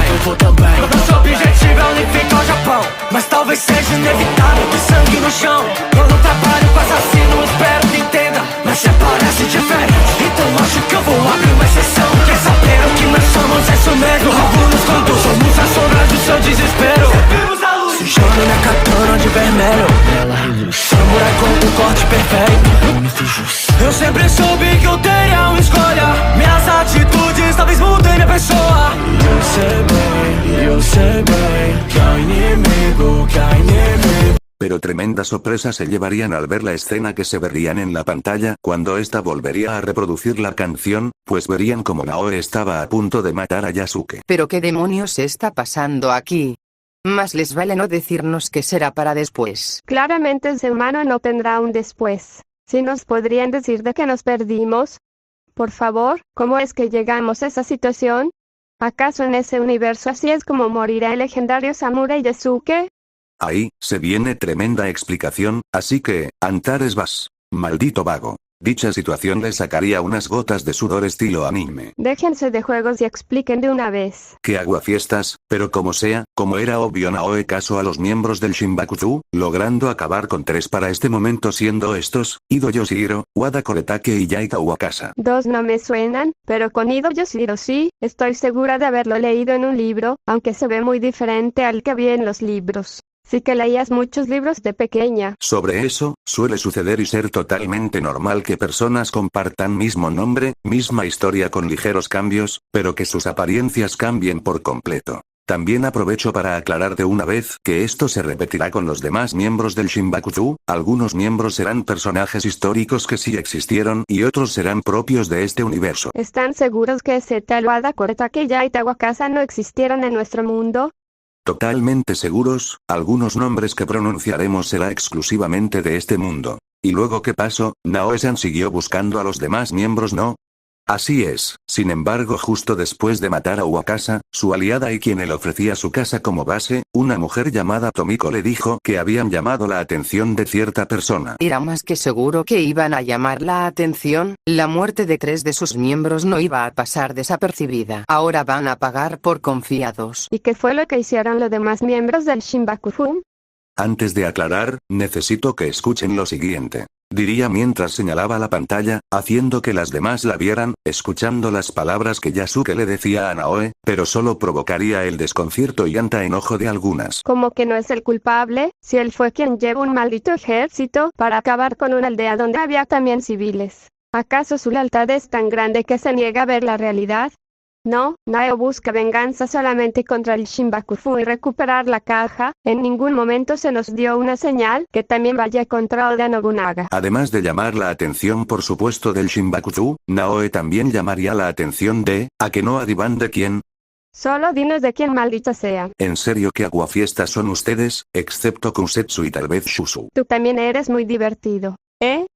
Nosso objetivo é unificar o Japão, mas talvez seja inevitável ter sangue no chão. Eu não trabalho com assassino, espero que entenda, mas você parece diferente, então acho que eu vou abrir uma exceção. seu medo, roubo nos contos. Somos as sombras do seu desespero. Servimos a luz, sujando minha katana de vermelho. Samurai com o corte perfeito. Eu sempre soube que eu teria uma escolha. Minhas atitudes talvez mudem minha pessoa. E eu sei bem que há inimigo, que há inimigo. Pero tremenda sorpresa se llevarían al ver la escena que se verían en la pantalla cuando ésta volvería a reproducir la canción, pues verían como Naoe estaba a punto de matar a Yasuke. ¿Pero qué demonios está pasando aquí? Más les vale no decirnos qué será para después. Claramente ese humano no tendrá un después. ¿Sí nos podrían decir de que nos perdimos? Por favor, ¿cómo es que llegamos a esa situación? ¿Acaso en ese universo así es como morirá el legendario Samurai Yasuke? Ahí, se viene tremenda explicación, así que, Antares vas. Maldito vago. Dicha situación le sacaría unas gotas de sudor estilo anime. Déjense de juegos y expliquen de una vez. Que aguafiestas, pero como sea, como era obvio Naoe casó a los miembros del Shinbakuzu, logrando acabar con 3 para este momento siendo estos, Ido Yoshihiro, Wada Koretake y Yaita Wakasa. 2 no me suenan, pero con Ido Yoshihiro sí, estoy segura de haberlo leído en un libro, aunque se ve muy diferente al que vi en los libros. Sí que leías muchos libros de pequeña. Sobre eso, suele suceder y ser totalmente normal que personas compartan mismo nombre, misma historia con ligeros cambios, pero que sus apariencias cambien por completo. También aprovecho para aclarar de una vez que esto se repetirá con los demás miembros del Shinbakuzu, algunos miembros serán personajes históricos que sí existieron y otros serán propios de este universo. ¿Están seguros que ese tal Wada Koretake y Yaita Wakasa no existieron en nuestro mundo? Totalmente seguros, algunos nombres que pronunciaremos será exclusivamente de este mundo. ¿Y luego qué pasó? ¿Naoe-san siguió buscando a los demás miembros, no? Así es, sin embargo justo después de matar a Wakasa, su aliada y quien le ofrecía su casa como base, una mujer llamada Tomiko le dijo que habían llamado la atención de cierta persona. Era más que seguro que iban a llamar la atención, la muerte de 3 de sus miembros no iba a pasar desapercibida. Ahora van a pagar por confiados. ¿Y qué fue lo que hicieron los demás miembros del Shinbakuzu? Antes de aclarar, necesito que escuchen lo siguiente. Diría mientras señalaba la pantalla, haciendo que las demás la vieran, escuchando las palabras que Yasuke le decía a Naoe, pero solo provocaría el desconcierto y hasta enojo de algunas. ¿Cómo que no es el culpable, si él fue quien llevó un maldito ejército para acabar con una aldea donde había también civiles? ¿Acaso su lealtad es tan grande que se niega a ver la realidad? No, Naoe busca venganza solamente contra el Shinbakuzu y recuperar la caja. En ningún momento se nos dio una señal que también vaya contra Oda Nobunaga. Además de llamar la atención por supuesto del Shinbakuzu, Naoe también llamaría la atención de, ¿a que no adivan de quién? Solo dinos de quién maldita sea. En serio que aguafiestas son ustedes, excepto Kusetsu y tal vez Shusu. Tú también eres muy divertido.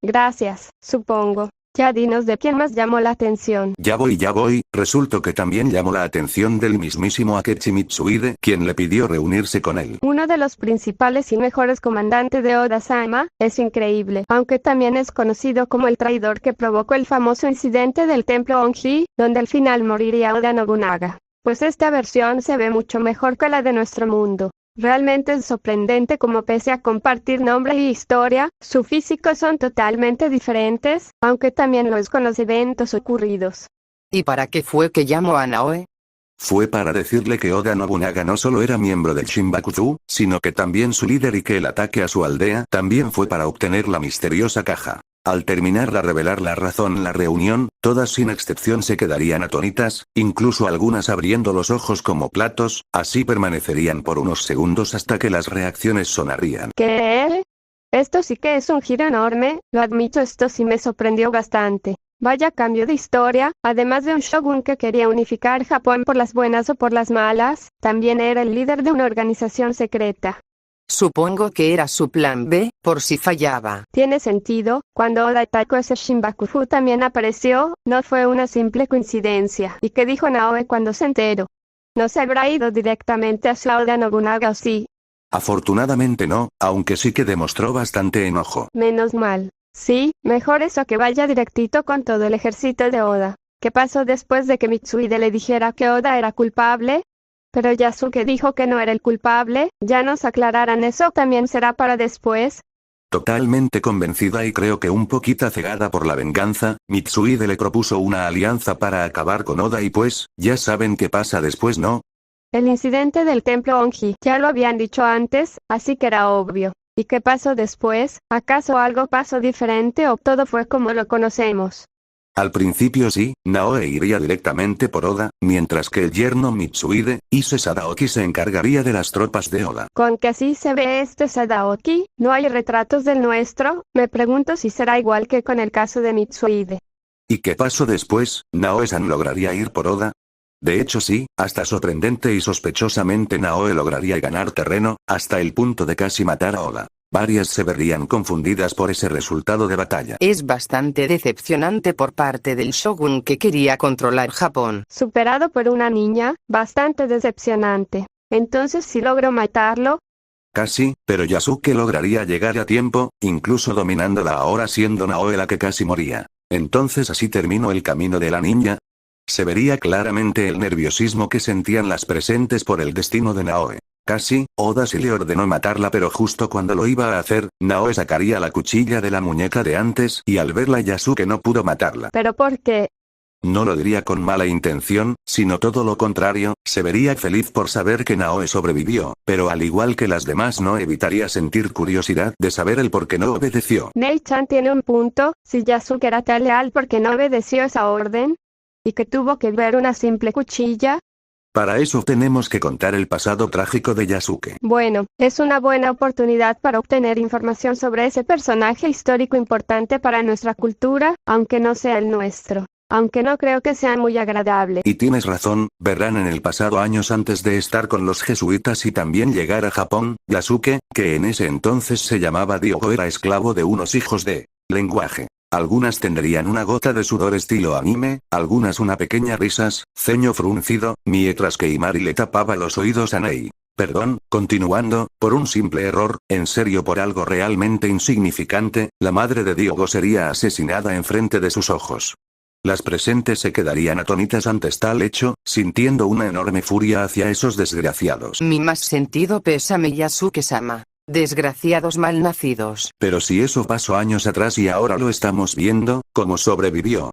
Gracias, supongo. Ya dinos de quién más llamó la atención. Ya voy, resultó que también llamó la atención del mismísimo Akechi Mitsuhide, quien le pidió reunirse con él. Uno de los principales y mejores comandantes de Oda-sama, es increíble, aunque también es conocido como el traidor que provocó el famoso incidente del templo Onji, donde al final moriría Oda Nobunaga. Pues esta versión se ve mucho mejor que la de nuestro mundo. Realmente es sorprendente como pese a compartir nombre y historia, su físico son totalmente diferentes, aunque también lo es con los eventos ocurridos. ¿Y para qué fue que llamó a Naoe? Fue para decirle que Oda Nobunaga no solo era miembro del Shinbakuzu, sino que también su líder y que el ataque a su aldea también fue para obtener la misteriosa caja. Al terminar de revelar la razón en la reunión, todas sin excepción se quedarían atónitas, incluso algunas abriendo los ojos como platos, así permanecerían por unos segundos hasta que las reacciones sonarían. ¿Qué? Esto sí que es un giro enorme, lo admito, esto sí me sorprendió bastante. Vaya cambio de historia, además de un shogun que quería unificar Japón por las buenas o por las malas, también era el líder de una organización secreta. Supongo que era su plan B, por si fallaba. Tiene sentido, cuando Oda atacó ese Shinbakuzu también apareció, no fue una simple coincidencia. ¿Y qué dijo Naoe cuando se enteró? ¿No se habrá ido directamente hacia Oda Nobunaga o sí? Afortunadamente no, aunque sí que demostró bastante enojo. Menos mal. Sí, mejor eso que vaya directito con todo el ejército de Oda. ¿Qué pasó después de que Mitsuhide le dijera que Oda era culpable? Pero Yasuke dijo que no era el culpable, ya nos aclararán eso, también será para después. Totalmente convencida y creo que un poquito cegada por la venganza, Mitsuhide le propuso una alianza para acabar con Oda y pues, ya saben qué pasa después, ¿no? El incidente del templo Onji, ya lo habían dicho antes, así que era obvio. ¿Y qué pasó después? ¿Acaso algo pasó diferente o todo fue como lo conocemos? Al principio sí, Naoe iría directamente por Oda, mientras que el yerno Mitsuhide, Ise Sadaoki se encargaría de las tropas de Oda. Con que así se ve este Sadaoki, no hay retratos del nuestro, me pregunto si será igual que con el caso de Mitsuhide. ¿Y qué pasó después? ¿Naoe-san lograría ir por Oda? De hecho sí, hasta sorprendente y sospechosamente Naoe lograría ganar terreno, hasta el punto de casi matar a Oda. Varias se verían confundidas por ese resultado de batalla. Es bastante decepcionante por parte del shogun que quería controlar Japón. Superado por una niña, bastante decepcionante. Entonces si logro matarlo, Casi, pero Yasuke lograría llegar a tiempo, incluso dominándola ahora siendo Naoe la que casi moría. Entonces así terminó el camino de la niña. Se vería claramente el nerviosismo que sentían las presentes por el destino de Naoe. Casi, Oda sí le ordenó matarla pero justo cuando lo iba a hacer, Naoe sacaría la cuchilla de la muñeca de antes y al verla Yasuke no pudo matarla. pero ¿por qué? No lo diría con mala intención, sino todo lo contrario, se vería feliz por saber que Naoe sobrevivió, pero al igual que las demás no evitaría sentir curiosidad de saber el por qué no obedeció. Nei-chan tiene un punto, si Yasuke era tan leal porque no obedeció esa orden, y que tuvo que ver una simple cuchilla. Para eso tenemos que contar el pasado trágico de Yasuke. Bueno, es una buena oportunidad para obtener información sobre ese personaje histórico importante para nuestra cultura, aunque no sea el nuestro. Aunque no creo que sea muy agradable. Y tienes razón, verán en el pasado años antes de estar con los jesuitas y también llegar a Japón, Yasuke, que en ese entonces se llamaba Diogo, era esclavo de unos hijos de lenguaje. Algunas tendrían una gota de sudor estilo anime, algunas una pequeña risas, ceño fruncido, mientras que Imari le tapaba los oídos a Nei. Perdón, continuando, por un simple error, en serio por algo realmente insignificante, la madre de Diogo sería asesinada enfrente de sus ojos. Las presentes se quedarían atónitas antes tal hecho, sintiendo una enorme furia hacia esos desgraciados. Mi más sentido pésame Yasuke-sama. Desgraciados malnacidos. Pero si eso pasó años atrás y ahora lo estamos viendo, ¿cómo sobrevivió?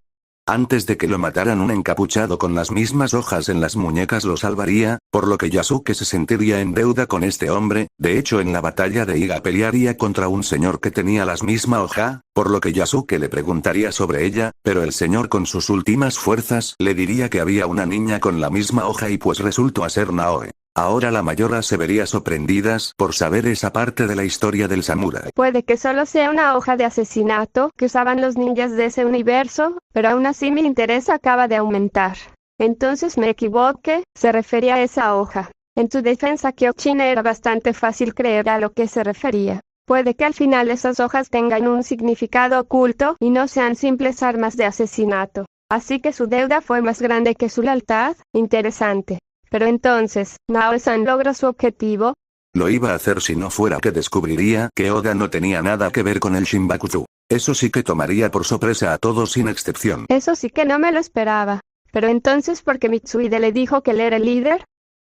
Antes de que lo mataran un encapuchado con las mismas hojas en las muñecas lo salvaría, por lo que Yasuke se sentiría en deuda con este hombre, de hecho en la batalla de Iga pelearía contra un señor que tenía la misma hoja, por lo que Yasuke le preguntaría sobre ella, pero el señor con sus últimas fuerzas le diría que había una niña con la misma hoja y pues resultó a ser Naoe. Ahora la mayora se vería sorprendidas por saber esa parte de la historia del samurái. Puede que solo sea una hoja de asesinato que usaban los ninjas de ese universo, pero aún así mi interés acaba de aumentar. Entonces me equivoqué, se refería a esa hoja. En su defensa Kyoshine era bastante fácil creer a lo que se refería. Puede que al final esas hojas tengan un significado oculto y no sean simples armas de asesinato. Así que su deuda fue más grande que su lealtad, interesante. Pero entonces, Naoe-san logró su objetivo. Lo iba a hacer si no fuera que descubriría que Oda no tenía nada que ver con el Shinbakuzu. Eso sí que tomaría por sorpresa a todos sin excepción. Eso sí que no me lo esperaba. Pero entonces, ¿por qué Mitsuhide le dijo que él era el líder?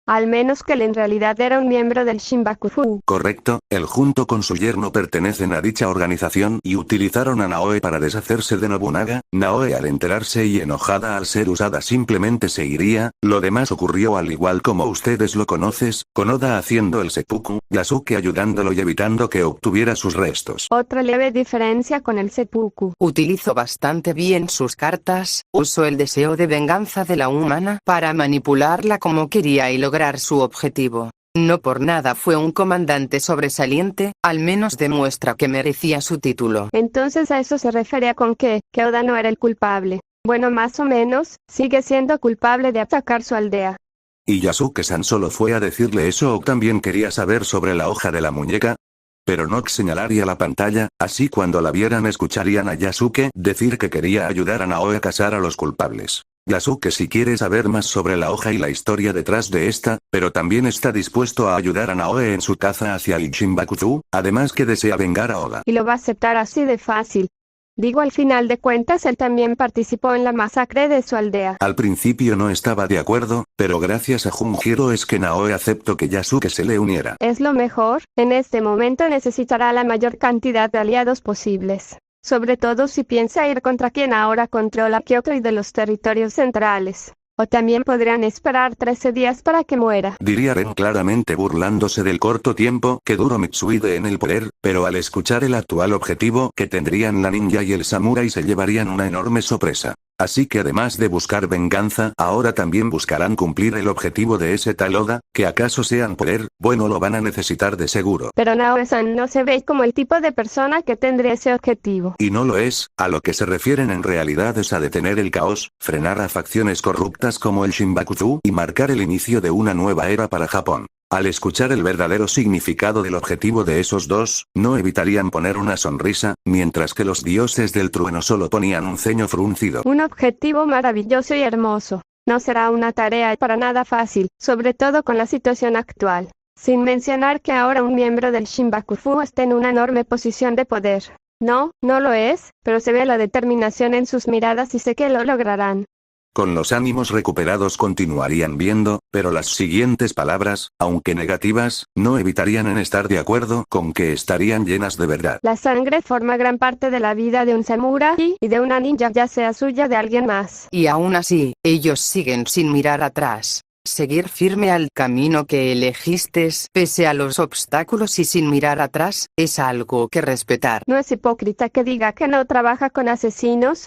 Al menos que él en realidad era un miembro del Shinbakufu. Correcto, él junto con su yerno pertenecen a dicha organización y utilizaron a Naoe para deshacerse de Nobunaga. Naoe al enterarse y enojada al ser usada simplemente se iría. Lo demás ocurrió al igual como ustedes lo conoces, con Oda haciendo el seppuku, Yasuke ayudándolo y evitando que obtuviera sus restos. Otra leve diferencia con el seppuku. Utilizó bastante bien sus cartas, usó el deseo de venganza de la humana para manipularla como quería y lograr su objetivo. No por nada fue un comandante sobresaliente, al menos demuestra que merecía su título. Entonces a eso se refería con que Oda no era el culpable. Bueno, más o menos, sigue siendo culpable de atacar su aldea. ¿Y Yasuke-san solo fue a decirle eso o también quería saber sobre la hoja de la muñeca? Pero no señalaría la pantalla, así cuando la vieran escucharían a Yasuke decir que quería ayudar a Naoe a cazar a los culpables. Yasuke si quiere saber más sobre la hoja y la historia detrás de esta, pero también está dispuesto a ayudar a Naoe en su caza hacia el Shinbakuzu, además que desea vengar a Oda. Y lo va a aceptar así de fácil. Digo, al final de cuentas él también participó en la masacre de su aldea. Al principio no estaba de acuerdo, pero gracias a Junjiro es que Naoe aceptó que Yasuke se le uniera. Es lo mejor, en este momento necesitará la mayor cantidad de aliados posibles. Sobre todo si piensa ir contra quien ahora controla Kyoto y de los territorios centrales. O también podrían esperar 13 días para que muera. Diría Ren claramente burlándose del corto tiempo que duró Mitsuhide en el poder, pero al escuchar el actual objetivo que tendrían la ninja y el samurái se llevarían una enorme sorpresa. Así que además de buscar venganza, ahora también buscarán cumplir el objetivo de ese tal Oda, que acaso sean poder, bueno lo van a necesitar de seguro. Pero Naoe-san no se ve como el tipo de persona que tendría ese objetivo. Y no lo es, a lo que se refieren en realidad es a detener el caos, frenar a facciones corruptas como el Shinbakuzu y marcar el inicio de una nueva era para Japón. Al escuchar el verdadero significado del objetivo de esos dos, no evitarían poner una sonrisa, mientras que los dioses del trueno solo ponían un ceño fruncido. Un objetivo maravilloso y hermoso. No será una tarea para nada fácil, sobre todo con la situación actual. Sin mencionar que ahora un miembro del Shinbakufu está en una enorme posición de poder. No lo es, pero se ve la determinación en sus miradas y sé que lo lograrán. Con los ánimos recuperados continuarían viendo, pero las siguientes palabras, aunque negativas, no evitarían en estar de acuerdo con que estarían llenas de verdad. La sangre forma gran parte de la vida de un samurái y de una ninja, ya sea suya o de alguien más. Y aún así, ellos siguen sin mirar atrás. Seguir firme al camino que elegiste, pese a los obstáculos y sin mirar atrás, es algo que respetar. ¿No es hipócrita que diga que no trabaja con asesinos?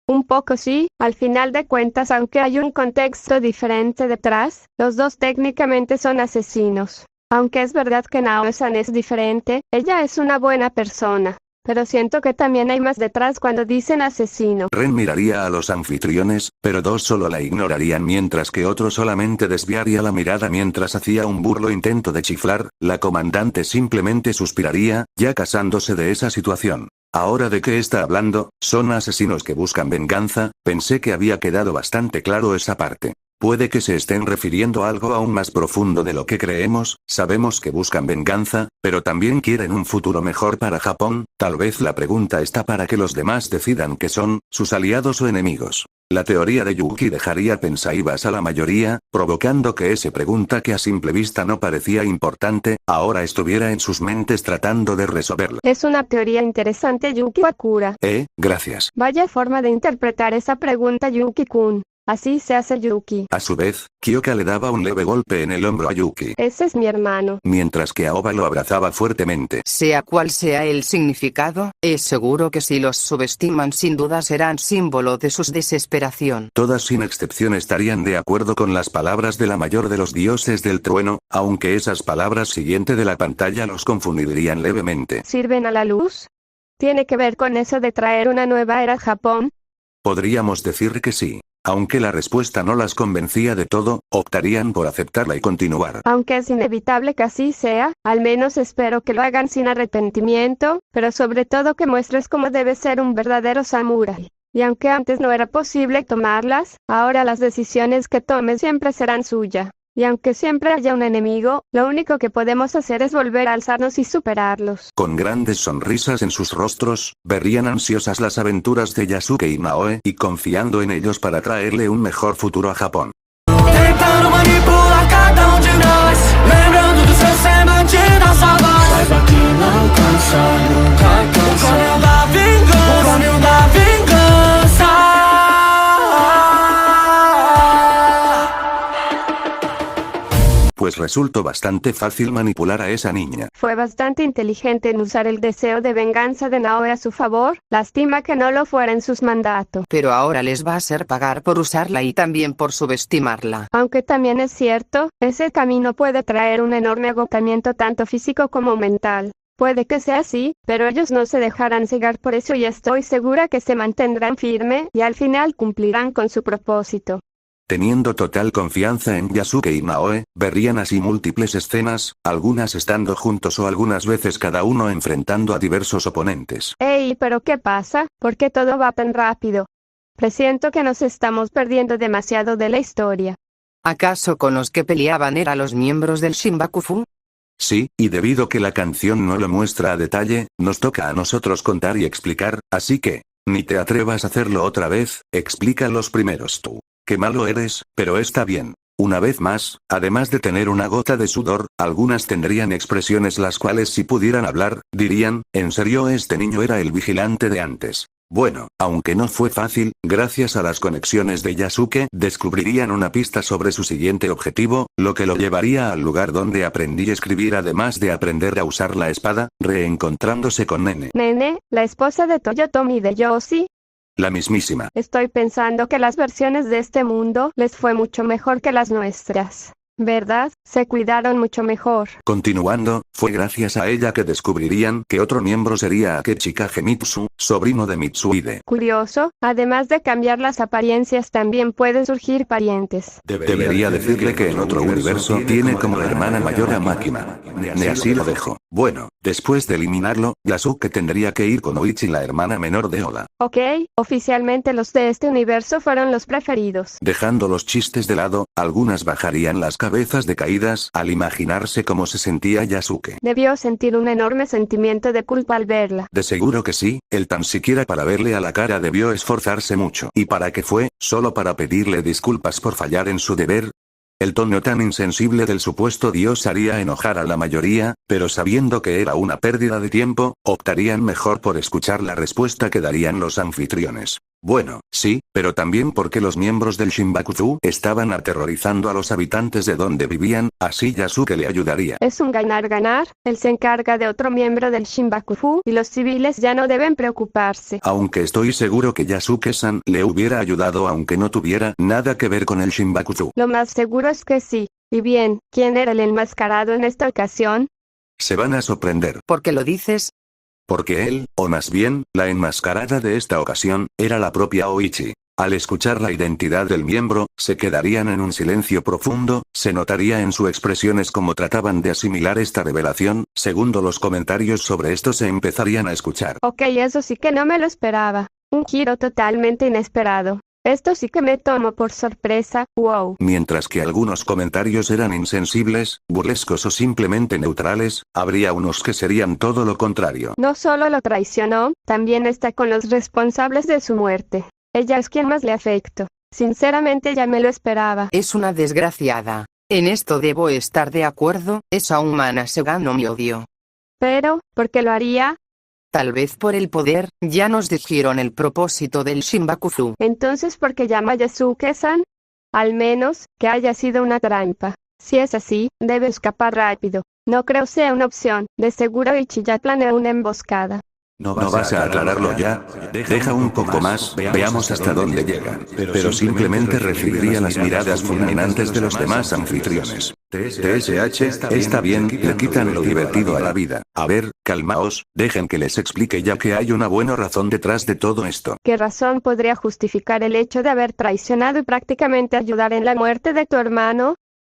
Un poco sí, al final de cuentas, aunque hay un contexto diferente detrás, los dos técnicamente son asesinos. Aunque es verdad que Naoe-san es diferente, ella es una buena persona. Pero siento que también hay más detrás cuando dicen asesino. Ren miraría a los anfitriones, pero dos solo la ignorarían mientras que otro solamente desviaría la mirada mientras hacía un burlo intento de chiflar. La comandante simplemente suspiraría, ya casándose de esa situación. ¿Ahora de qué está hablando? Son asesinos que buscan venganza, pensé que había quedado bastante claro esa parte. Puede que se estén refiriendo a algo aún más profundo de lo que creemos, sabemos que buscan venganza, pero también quieren un futuro mejor para Japón, tal vez la pregunta está para que los demás decidan qué son, sus aliados o enemigos. La teoría de Yuki dejaría pensativas a la mayoría, provocando que esa pregunta que a simple vista no parecía importante, ahora estuviera en sus mentes tratando de resolverla. Es una teoría interesante, Yuki Wakura. Gracias. Vaya forma de interpretar esa pregunta, Yuki-kun. Así se hace Yuki. A su vez, Kyoka le daba un leve golpe en el hombro a Yuki. Ese es mi hermano. Mientras que Aoba lo abrazaba fuertemente. Sea cual sea el significado, es seguro que si los subestiman sin duda serán símbolo de su desesperación. Todas sin excepción estarían de acuerdo con las palabras de la mayor de los dioses del trueno, aunque esas palabras siguiente de la pantalla los confundirían levemente. ¿Sirven a la luz? ¿Tiene que ver con eso de traer una nueva era a Japón? Podríamos decir que sí. Aunque la respuesta no las convencía de todo, optarían por aceptarla y continuar. Aunque es inevitable que así sea, al menos espero que lo hagan sin arrepentimiento, pero sobre todo que muestres cómo debe ser un verdadero samurái. Y aunque antes no era posible tomarlas, ahora las decisiones que tomes siempre serán suyas. Y aunque siempre haya un enemigo, lo único que podemos hacer es volver a alzarnos y superarlos. Con grandes sonrisas en sus rostros, verían ansiosas las aventuras de Yasuke y Naoe y confiando en ellos para traerle un mejor futuro a Japón. Tentando manipular cada de nós, lembrando do seu semblante da sua voz. Saiba que não cansa, nunca cansa. O caminho da vingança, o caminho da vingança. Pues resultó bastante fácil manipular a esa niña. Fue bastante inteligente en usar el deseo de venganza de Naoe a su favor, lástima que no lo fuera en sus mandatos. Pero ahora les va a hacer pagar por usarla y también por subestimarla. Aunque también es cierto, ese camino puede traer un enorme agotamiento tanto físico como mental. Puede que sea así, pero ellos no se dejarán cegar por eso y estoy segura que se mantendrán firme y al final cumplirán con su propósito. Teniendo total confianza en Yasuke y Naoe, verían así múltiples escenas, algunas estando juntos o algunas veces cada uno enfrentando a diversos oponentes. ¡Ey! ¿Pero qué pasa? ¿Por qué todo va tan rápido? Presiento que nos estamos perdiendo demasiado de la historia. ¿Acaso con los que peleaban eran los miembros del Shinbakufu? Sí, y debido que la canción no lo muestra a detalle, nos toca a nosotros contar y explicar, así que, Ni te atrevas a hacerlo otra vez, explica los primeros tú. Qué malo eres, pero está bien. Una vez más, además de tener una gota de sudor, algunas tendrían expresiones las cuales si pudieran hablar, dirían, ¿en serio este niño era el vigilante de antes? Bueno, aunque no fue fácil, gracias a las conexiones de Yasuke, descubrirían una pista sobre su siguiente objetivo, lo que lo llevaría al lugar donde aprendí a escribir además de aprender a usar la espada, reencontrándose con Nene. Nene, la esposa de Toyotomi de Yoshi. La mismísima. Estoy pensando que las versiones de este mundo les fue mucho mejor que las nuestras. ¿Verdad? Se cuidaron mucho mejor. Continuando, fue gracias a ella que descubrirían que otro miembro sería Akechi Kagemitsu, sobrino de Mitsuhide. Curioso, además de cambiar las apariencias también pueden surgir parientes. Debería decirle que en otro universo tiene como hermana mayor a Makima. Ni así lo dejo. Bueno, después de eliminarlo, Yasuke tendría que ir con Oichi, la hermana menor de Oda. Ok, oficialmente los de este universo fueron los preferidos. Dejando los chistes de lado, algunas bajarían las cabezas decaídas al imaginarse cómo se sentía Yasuke. Debió sentir un enorme sentimiento de culpa al verla. De seguro que sí, él tan siquiera para verle a la cara debió esforzarse mucho. ¿Y para qué fue? ¿Solo para pedirle disculpas por fallar en su deber? El tono tan insensible del supuesto dios haría enojar a la mayoría, pero sabiendo que era una pérdida de tiempo, optarían mejor por escuchar la respuesta que darían los anfitriones. Bueno, sí, pero también porque los miembros del Shinbakuzu estaban aterrorizando a los habitantes de donde vivían, así Yasuke le ayudaría. Es un ganar-ganar, él se encarga de otro miembro del Shinbakuzu y los civiles ya no deben preocuparse. Aunque estoy seguro que Yasuke-san le hubiera ayudado aunque no tuviera nada que ver con el Shinbakuzu. Lo más seguro es que sí. Y bien, ¿quién era el enmascarado en esta ocasión? Se van a sorprender. ¿Por qué lo dices? Porque él, o más bien, la enmascarada de esta ocasión, era la propia Oichi. Al escuchar la identidad del miembro, se quedarían en un silencio profundo, se notaría en sus expresiones cómo trataban de asimilar esta revelación, segundo los comentarios sobre esto se empezarían a escuchar. Ok, eso sí que no me lo esperaba. Un giro totalmente inesperado. Esto sí que me tomó por sorpresa, wow. Mientras que algunos comentarios eran insensibles, burlescos o simplemente neutrales, habría unos que serían todo lo contrario. No solo lo traicionó, también está con los responsables de su muerte. Ella es quien más le afectó. Sinceramente ya me lo esperaba. Es una desgraciada. En esto debo estar de acuerdo, esa humana se ganó mi odio. Pero, ¿por qué lo haría? Tal vez por el poder, ya nos dijeron el propósito del Shinbakuzu. Entonces, ¿por qué llama a Yasuke-san? Al menos, que haya sido una trampa. Si es así, debe escapar rápido. No creo sea una opción, de seguro Ichi ya planeó una emboscada. ¿No vas a aclararlo ya? Deja un poco más, veamos hasta dónde llega. Pero simplemente recibiría las miradas fulminantes de los demás anfitriones. TSH, está bien, le quitan lo divertido a la vida. A ver, calmaos, dejen que les explique ya que hay una buena razón detrás de todo esto. ¿Qué razón podría justificar el hecho de haber traicionado y prácticamente ayudar en la muerte de tu hermano?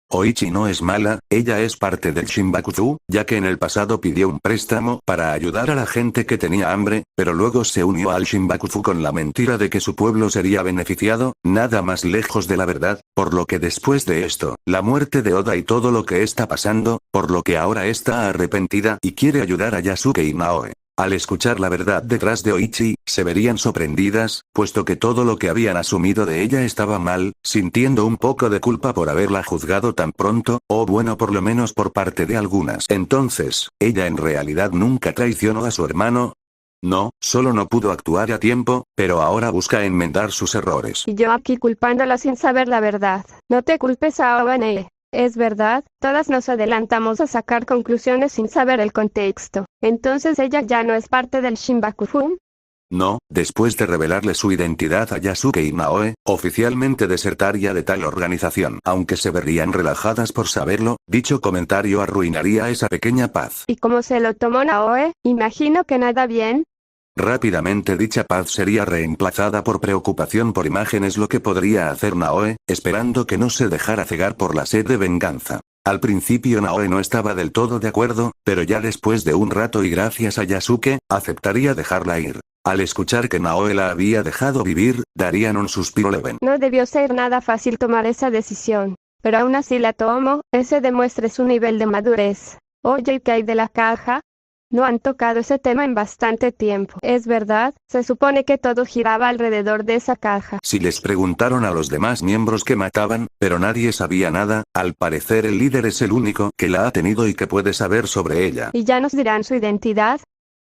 Oichi no es mala, ella es parte del Shinbakuzu, ya que en el pasado pidió un préstamo para ayudar a la gente que tenía hambre, pero luego se unió al Shinbakuzu con la mentira de que su pueblo sería beneficiado, nada más lejos de la verdad, por lo que después de esto, la muerte de Oda y todo lo que está pasando, por lo que ahora está arrepentida y quiere ayudar a Yasuke y Naoe. Al escuchar la verdad detrás de Oichi, se verían sorprendidas, puesto que todo lo que habían asumido de ella estaba mal, sintiendo un poco de culpa por haberla juzgado tan pronto, o bueno por lo menos por parte de algunas. Entonces, ¿ella en realidad nunca traicionó a su hermano? No, solo no pudo actuar a tiempo, pero ahora busca enmendar sus errores. Y yo aquí culpándola sin saber la verdad. No te culpes a Obane. Es verdad, todas nos adelantamos a sacar conclusiones sin saber el contexto. Entonces ella ya no es parte del Shinbakuzu. No, después de revelarle su identidad a Yasuke y Naoe, oficialmente desertaría de tal organización. Aunque se verían relajadas por saberlo, dicho comentario arruinaría esa pequeña paz. ¿Y cómo se lo tomó Naoe? Imagino que nada bien. Rápidamente dicha paz sería reemplazada por preocupación por imágenes, lo que podría hacer Naoe, esperando que no se dejara cegar por la sed de venganza. Al principio Naoe no estaba del todo de acuerdo, pero ya después de un rato y gracias a Yasuke, aceptaría dejarla ir. Al escuchar que Naoe la había dejado vivir, darían un suspiro leve. No debió ser nada fácil tomar esa decisión, pero aún así la tomo, ese demuestra su nivel de madurez. Oye, ¿y qué hay de la caja? No han tocado ese tema en bastante tiempo. Es verdad, se supone que todo giraba alrededor de esa caja. Si les preguntaron a los demás miembros que mataban, pero nadie sabía nada, al parecer el líder es el único que la ha tenido y que puede saber sobre ella. ¿Y ya nos dirán su identidad?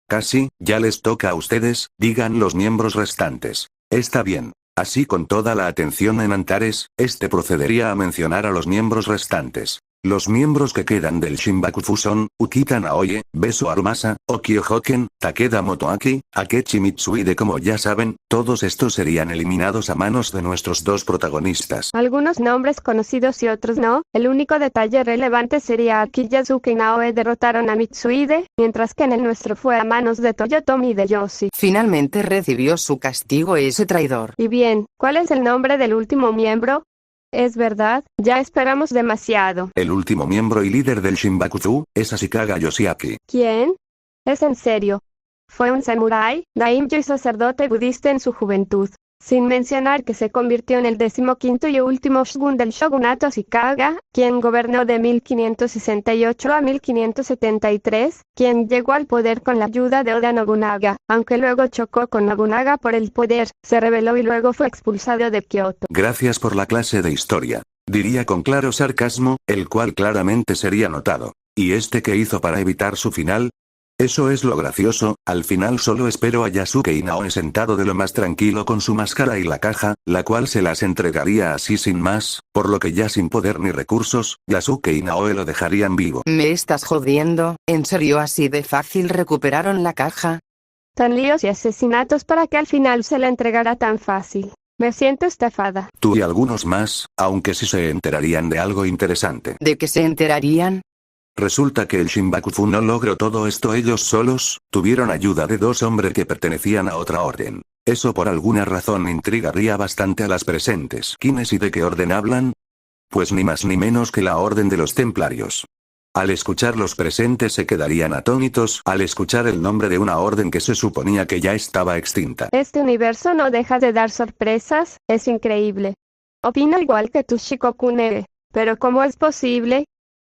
Casi, ya les toca a ustedes, digan los miembros restantes. Está bien. Así con toda la atención en Antares, procedería a mencionar a los miembros restantes. Los miembros que quedan del Shinbakufu son, Ukita Naoye, Beso Arumasa, Okio Hoken, Takeda Motoaki, Akechi Mitsuide. Como ya saben, todos estos serían eliminados a manos de nuestros dos protagonistas. Algunos nombres conocidos y otros no. El único detalle relevante sería Aki Yasuke y Naoe derrotaron a Mitsuide, mientras que en el nuestro fue a manos de Toyotomi y de Yoshi. Finalmente recibió su castigo ese traidor. Y bien, ¿cuál es el nombre del último miembro? Es verdad, ya esperamos demasiado. El último miembro y líder del Shinbakufu es Ashikaga Yoshiaki. ¿Quién? ¿Es en serio? Fue un samurái, daimyo y sacerdote budista en su juventud. Sin mencionar que se convirtió en el 15º y último shogun del shogunato Ashikaga, quien gobernó de 1568 a 1573, quien llegó al poder con la ayuda de Oda Nobunaga, aunque luego chocó con Nobunaga por el poder, se rebeló y luego fue expulsado de Kioto. Gracias por la clase de historia. Diría con claro sarcasmo, el cual claramente sería notado. ¿Y qué hizo para evitar su final? Eso es lo gracioso, al final solo espero a Yasuke y Naoe sentado de lo más tranquilo con su máscara y la caja, la cual se las entregaría así sin más, por lo que ya sin poder ni recursos, Yasuke y Naoe lo dejarían vivo. ¿Me estás jodiendo? ¿En serio así de fácil recuperaron la caja? Tan líos y asesinatos para que al final se la entregara tan fácil. Me siento estafada. Tú y algunos más, aunque sí se enterarían de algo interesante. ¿De qué se enterarían? Resulta que el Shinbakufu no logró todo esto ellos solos, tuvieron ayuda de dos hombres que pertenecían a otra orden. Eso por alguna razón intrigaría bastante a las presentes. ¿Quiénes y de qué orden hablan? Pues ni más ni menos que la orden de los templarios. Al escuchar los presentes se quedarían atónitos al escuchar el nombre de una orden que se suponía que ya estaba extinta. Este universo no deja de dar sorpresas, es increíble. Opino igual que tú, Shikoku Nere. Pero ¿cómo es posible?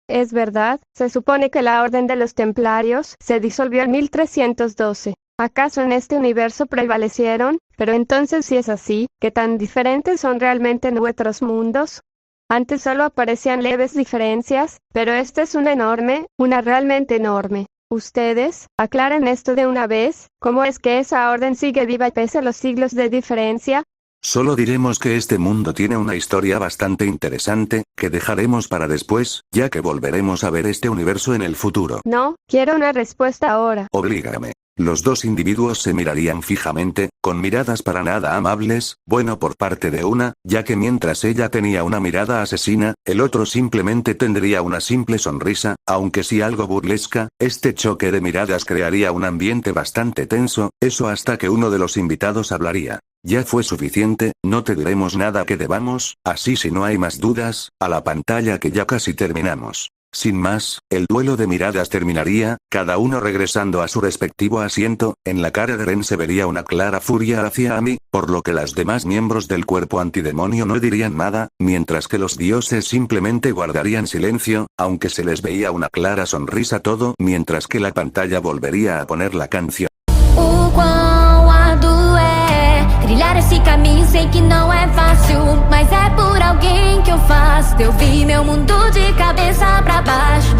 Es verdad, se supone que la Orden de los Templarios se disolvió en 1312. ¿Acaso en este universo prevalecieron? Pero entonces si es así, ¿qué tan diferentes son realmente nuestros mundos? Antes solo aparecían leves diferencias, pero esta es una realmente enorme. Ustedes, aclaren esto de una vez, ¿cómo es que esa orden sigue viva pese a los siglos de diferencia? Solo diremos que este mundo tiene una historia bastante interesante, que dejaremos para después, ya que volveremos a ver este universo en el futuro. No, quiero una respuesta ahora. Oblígame. Los dos individuos se mirarían fijamente, con miradas para nada amables, bueno por parte de una, ya que mientras ella tenía una mirada asesina, el otro simplemente tendría una simple sonrisa, aunque sí algo burlesca. Este choque de miradas crearía un ambiente bastante tenso, eso hasta que uno de los invitados hablaría. Ya fue suficiente, no te diremos nada que debamos, así si no hay más dudas, a la pantalla que ya casi terminamos. Sin más, el duelo de miradas terminaría, cada uno regresando a su respectivo asiento. En la cara de Ren se vería una clara furia hacia Ami, por lo que las demás miembros del cuerpo antidemonio no dirían nada, mientras que los dioses simplemente guardarían silencio, aunque se les veía una clara sonrisa todo, mientras que la pantalla volvería a poner la canción. Trilhar esse caminho sei que não é fácil, mas é por alguém que eu faço. Eu vi meu mundo de cabeça pra baixo,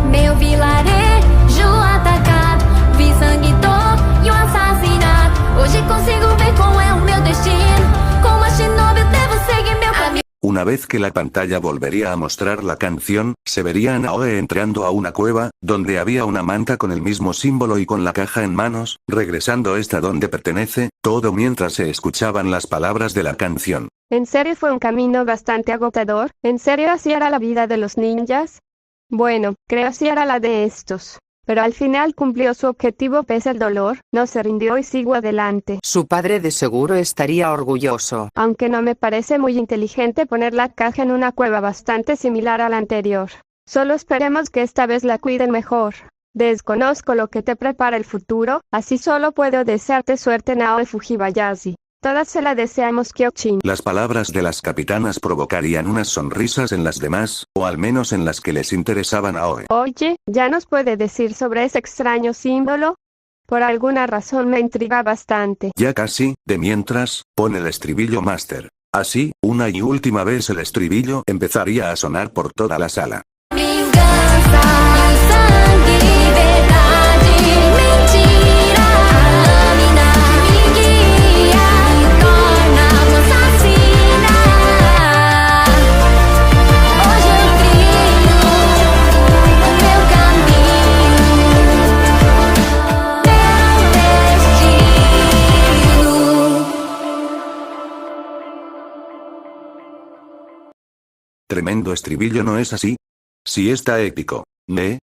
meu vilarejo atacado, vi sangue, dor e assassinato. Hoje consigo ver como é o meu destino, como a shinobi eu devo seguir meu caminho. Una vez que la pantalla volvería a mostrar la canción, se vería a Naoe entrando a una cueva, donde había una manta con el mismo símbolo y con la caja en manos, regresando esta donde pertenece, todo mientras se escuchaban las palabras de la canción. ¿En serio fue un camino bastante agotador? ¿En serio así era la vida de los ninjas? Bueno, creo así era la de estos. Pero al final cumplió su objetivo pese al dolor, no se rindió y siguió adelante. Su padre de seguro estaría orgulloso. Aunque no me parece muy inteligente poner la caja en una cueva bastante similar a la anterior. Solo esperemos que esta vez la cuiden mejor. Desconozco lo que te prepara el futuro, así solo puedo desearte suerte, Naoe Fujibayashi. Todas se la deseamos Kyojin. Las palabras de las capitanas provocarían unas sonrisas en las demás, o al menos en las que les interesaban a Aoi. Oye, ¿ya nos puede decir sobre ese extraño símbolo? Por alguna razón me intriga bastante. Ya casi, de mientras, pon el estribillo master. Así, una y última vez el estribillo empezaría a sonar por toda la sala. Vingança, sangue, verdade, mentira. A lâmina que me guia me torna uma assassina. Hoje eu trilho o meu caminho, meu destino. Tremendo estribillo, ¿no es así? Sí, está épico.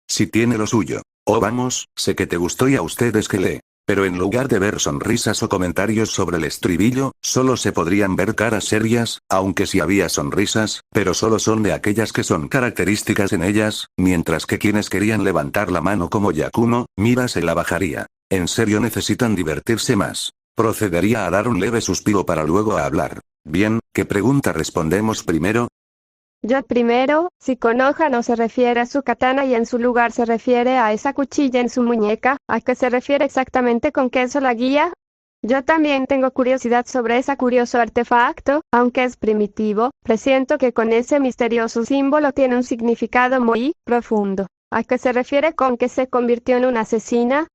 Sí tiene lo suyo. Oh vamos, sé que te gustó y a ustedes que lee. Pero en lugar de ver sonrisas o comentarios sobre el estribillo, solo se podrían ver caras serias, aunque sí había sonrisas, pero solo son de aquellas que son características en ellas, mientras que quienes querían levantar la mano como Yakumo, mira se la bajaría. En serio necesitan divertirse más. Procedería a dar un leve suspiro para luego a hablar. Bien, ¿qué pregunta respondemos primero? Yo primero, si Konoha no se refiere a su katana y en su lugar se refiere a esa cuchilla en su muñeca, ¿a qué se refiere exactamente con que eso la guía? Yo también tengo curiosidad sobre ese curioso artefacto, aunque es primitivo, presiento que con ese misterioso símbolo tiene un significado muy profundo. ¿A qué se refiere con que se convirtió en una asesina?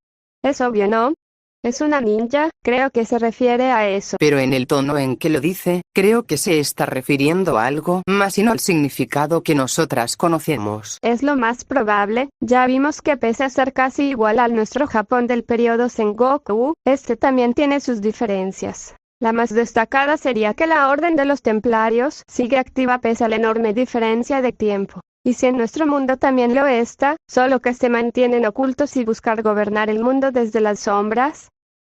Es obvio, ¿no? Es una ninja, creo que se refiere a eso. Pero en el tono en que lo dice, creo que se está refiriendo a algo más y no al significado que nosotras conocemos. Es lo más probable, ya vimos que pese a ser casi igual al nuestro Japón del periodo Sengoku, este también tiene sus diferencias. La más destacada sería que la Orden de los Templarios sigue activa pese a la enorme diferencia de tiempo. Y si en nuestro mundo también lo está, solo que se mantienen ocultos y buscar gobernar el mundo desde las sombras.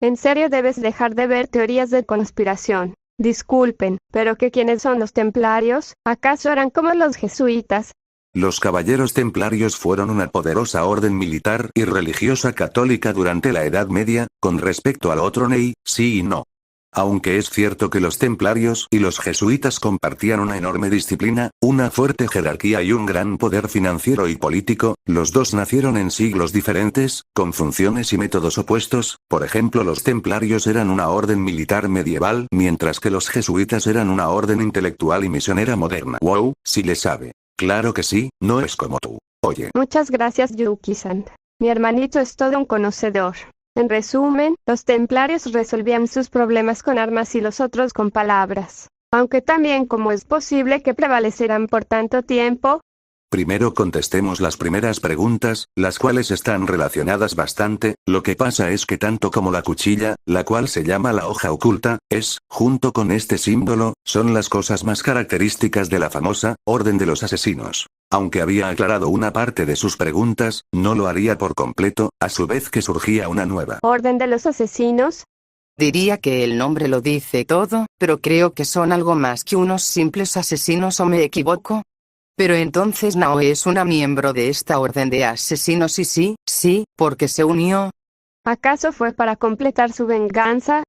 En serio debes dejar de ver teorías de conspiración. Disculpen, pero ¿que quiénes son los templarios? ¿Acaso eran como los jesuitas? Los caballeros templarios fueron una poderosa orden militar y religiosa católica durante la Edad Media, con respecto al otro Nei, sí y no. Aunque es cierto que los templarios y los jesuitas compartían una enorme disciplina, una fuerte jerarquía y un gran poder financiero y político, los dos nacieron en siglos diferentes, con funciones y métodos opuestos. Por ejemplo, los templarios eran una orden militar medieval, mientras que los jesuitas eran una orden intelectual y misionera moderna. Wow, sí le sabe. Claro que sí, no es como tú. Oye. Muchas gracias Yuki-san. Mi hermanito es todo un conocedor. En resumen, los templarios resolvían sus problemas con armas y los otros con palabras. Aunque también cómo es posible que prevalecerán por tanto tiempo. Primero contestemos las primeras preguntas, las cuales están relacionadas bastante. Lo que pasa es que tanto como la cuchilla, la cual se llama la hoja oculta, junto con este símbolo, son las cosas más características de la famosa Orden de los Asesinos. Aunque había aclarado una parte de sus preguntas, no lo haría por completo, a su vez que surgía una nueva. ¿Orden de los Asesinos? Diría que el nombre lo dice todo, pero creo que son algo más que unos simples asesinos, ¿o me equivoco? Pero entonces Naoe es una miembro de esta orden de asesinos y sí, porque se unió. ¿Acaso fue para completar su venganza?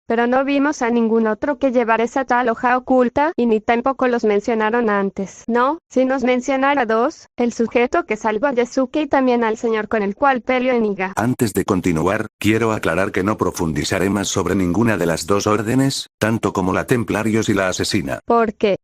Pero no vimos a ningún otro que llevara esa tal hoja oculta, y ni tampoco los mencionaron antes. No, si nos mencionara dos, el sujeto que salvó a Yasuke y también al señor con el cual peleó en Iga. Antes de continuar, quiero aclarar que no profundizaré más sobre ninguna de las dos órdenes, tanto como la Templarios y la Asesina. ¿Por qué?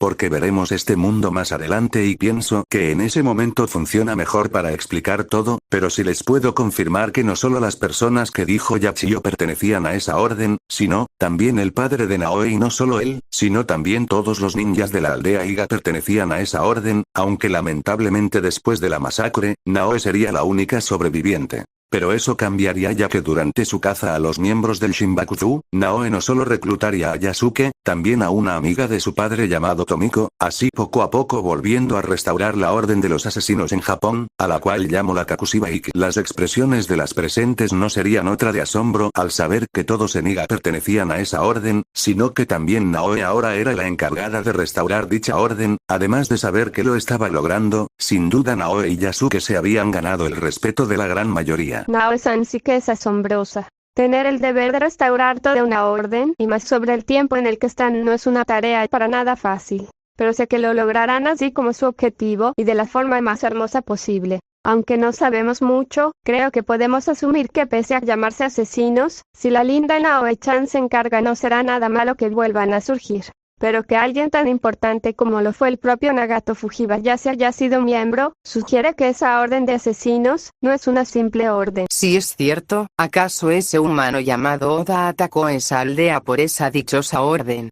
Porque veremos este mundo más adelante y pienso que en ese momento funciona mejor para explicar todo, pero sí les puedo confirmar que no solo las personas que dijo Yachio pertenecían a esa orden, sino, también el padre de Naoe y no solo él, sino también todos los ninjas de la aldea Iga pertenecían a esa orden, aunque lamentablemente después de la masacre, Naoe sería la única sobreviviente. Pero eso cambiaría ya que durante su caza a los miembros del Shinbakuzu, Naoe no solo reclutaría a Yasuke, también a una amiga de su padre llamado Tomiko, así poco a poco volviendo a restaurar la orden de los asesinos en Japón, a la cual llamo la Kakushibaiki. Las expresiones de las presentes no serían otra de asombro al saber que todos en Iga pertenecían a esa orden, sino que también Naoe ahora era la encargada de restaurar dicha orden, además de saber que lo estaba logrando, sin duda Naoe y Yasuke se habían ganado el respeto de la gran mayoría. Naoe-san sí que es asombrosa. Tener el deber de restaurar toda una orden, y más sobre el tiempo en el que están, no es una tarea para nada fácil. Pero sé que lo lograrán así como su objetivo, y de la forma más hermosa posible. Aunque no sabemos mucho, creo que podemos asumir que pese a llamarse asesinos, si la linda Naoe-chan se encarga no será nada malo que vuelvan a surgir. Pero que alguien tan importante como lo fue el propio Nagato Fujibayashi haya sido miembro, sugiere que esa orden de asesinos no es una simple orden. Si es cierto, ¿acaso ese humano llamado Oda atacó esa aldea por esa dichosa orden?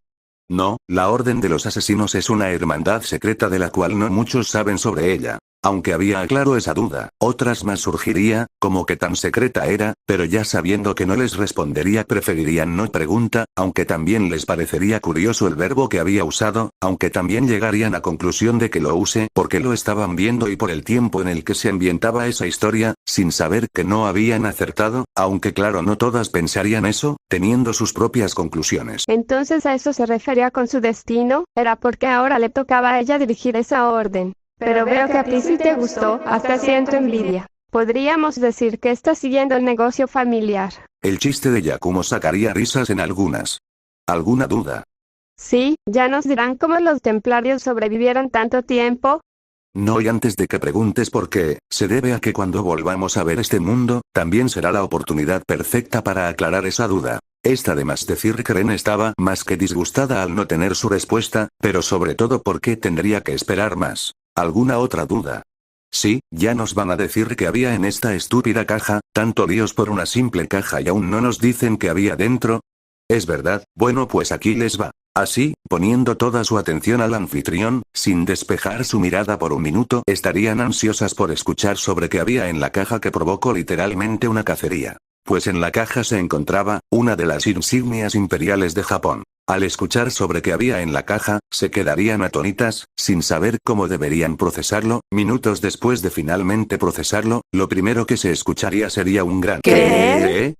No, la Orden de los Asesinos es una hermandad secreta de la cual no muchos saben sobre ella. Aunque había claro esa duda, otras más surgiría, como que tan secreta era, pero ya sabiendo que no les respondería preferirían no pregunta, aunque también les parecería curioso el verbo que había usado, aunque también llegarían a conclusión de que lo use porque lo estaban viendo y por el tiempo en el que se ambientaba esa historia, sin saber que no habían acertado, aunque claro no todas pensarían eso, teniendo sus propias conclusiones. Entonces a eso se refería con su destino, era porque ahora le tocaba a ella dirigir esa orden. Pero veo que a ti sí te gustó, hasta siento envidia. Podríamos decir que estás siguiendo el negocio familiar. El chiste de Yakumo sacaría risas en algunas. ¿Alguna duda? Sí, ya nos dirán cómo los templarios sobrevivieron tanto tiempo. No, y antes de que preguntes por qué, se debe a que cuando volvamos a ver este mundo, también será la oportunidad perfecta para aclarar esa duda. Está de más decir que Ren estaba más que disgustada al no tener su respuesta, pero sobre todo porque tendría que esperar más. ¿Alguna otra duda? Sí, ya nos van a decir que había en esta estúpida caja, tanto líos por una simple caja y aún no nos dicen que había dentro. ¿Es verdad? Bueno, pues aquí les va. Así, poniendo toda su atención al anfitrión, sin despejar su mirada por un minuto, estarían ansiosas por escuchar sobre qué había en la caja que provocó literalmente una cacería. Pues en la caja se encontraba una de las insignias imperiales de Japón. Al escuchar sobre qué había en la caja, se quedarían atónitas, sin saber cómo deberían procesarlo. Minutos después de finalmente procesarlo, lo primero que se escucharía sería un gran ¿Qué?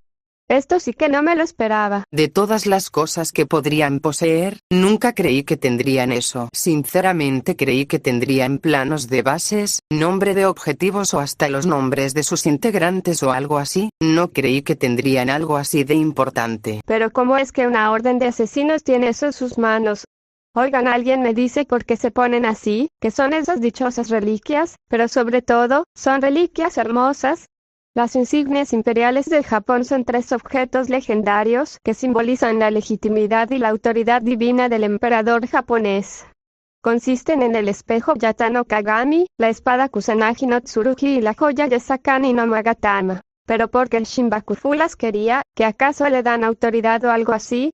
Esto sí que no me lo esperaba. De todas las cosas que podrían poseer, nunca creí que tendrían eso. Sinceramente creí que tendrían planos de bases, nombre de objetivos o hasta los nombres de sus integrantes o algo así. No creí que tendrían algo así de importante. Pero ¿cómo es que una orden de asesinos tiene eso en sus manos? Oigan, alguien me dice por qué se ponen así, que son esas dichosas reliquias, pero sobre todo, son reliquias hermosas. Las insignias imperiales de Japón son 3 objetos legendarios que simbolizan la legitimidad y la autoridad divina del emperador japonés. Consisten en el espejo Yata no Kagami, la espada Kusanagi no Tsurugi y la joya Yasakani no Magatama. Pero porque el Shinbakufu las quería, ¿que acaso le dan autoridad o algo así?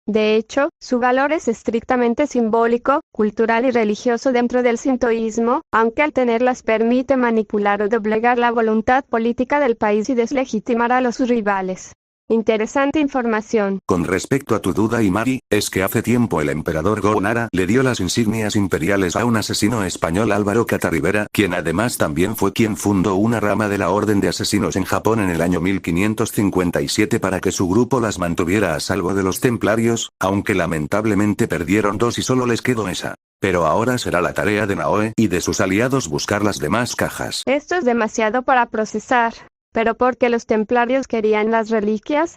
De hecho, su valor es estrictamente simbólico, cultural y religioso dentro del sintoísmo, aunque al tenerlas permite manipular o doblegar la voluntad política del país y deslegitimar a los rivales. Interesante información. Con respecto a tu duda, Imari, es que hace tiempo el emperador Go-Nara le dio las insignias imperiales a un asesino español, Álvaro Catarribera, quien además también fue quien fundó una rama de la Orden de Asesinos en Japón en el año 1557 para que su grupo las mantuviera a salvo de los templarios, aunque lamentablemente perdieron 2 y solo les quedó esa. Pero ahora será la tarea de Naoe y de sus aliados buscar las demás cajas. Esto es demasiado para procesar. ¿Pero por qué los templarios querían las reliquias?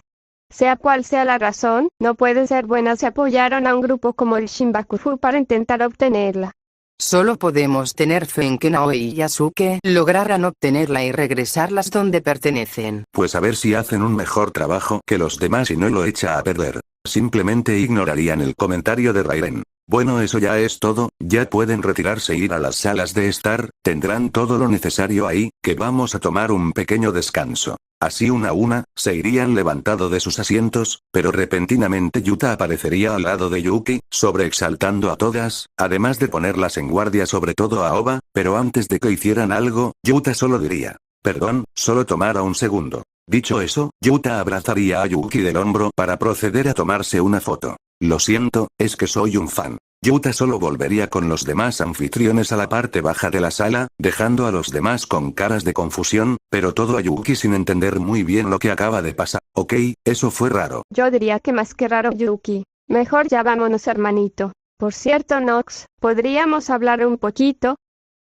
Sea cual sea la razón, no pueden ser buenas si apoyaron a un grupo como el Shinbakufu para intentar obtenerla. Solo podemos tener fe en que Naoe y Yasuke lograran obtenerla y regresarlas donde pertenecen. Pues a ver si hacen un mejor trabajo que los demás y no lo echa a perder. Simplemente ignorarían el comentario de Rairen. Bueno, eso ya es todo, ya pueden retirarse e ir a las salas de estar, tendrán todo lo necesario ahí, que vamos a tomar un pequeño descanso. Así una a una, se irían levantando de sus asientos, pero repentinamente Yuta aparecería al lado de Yuki, sobreexaltando a todas, además de ponerlas en guardia sobre todo a Oba, pero antes de que hicieran algo, Yuta solo diría, perdón, solo tomara un segundo. Dicho eso, Yuta abrazaría a Yuki del hombro para proceder a tomarse una foto. Lo siento, es que soy un fan. Yuta solo volvería con los demás anfitriones a la parte baja de la sala, dejando a los demás con caras de confusión, pero todo a Yuki sin entender muy bien lo que acaba de pasar. Ok, eso fue raro. Yo diría que más que raro, Yuki. Mejor ya vámonos, hermanito. Por cierto, Nox, ¿podríamos hablar un poquito?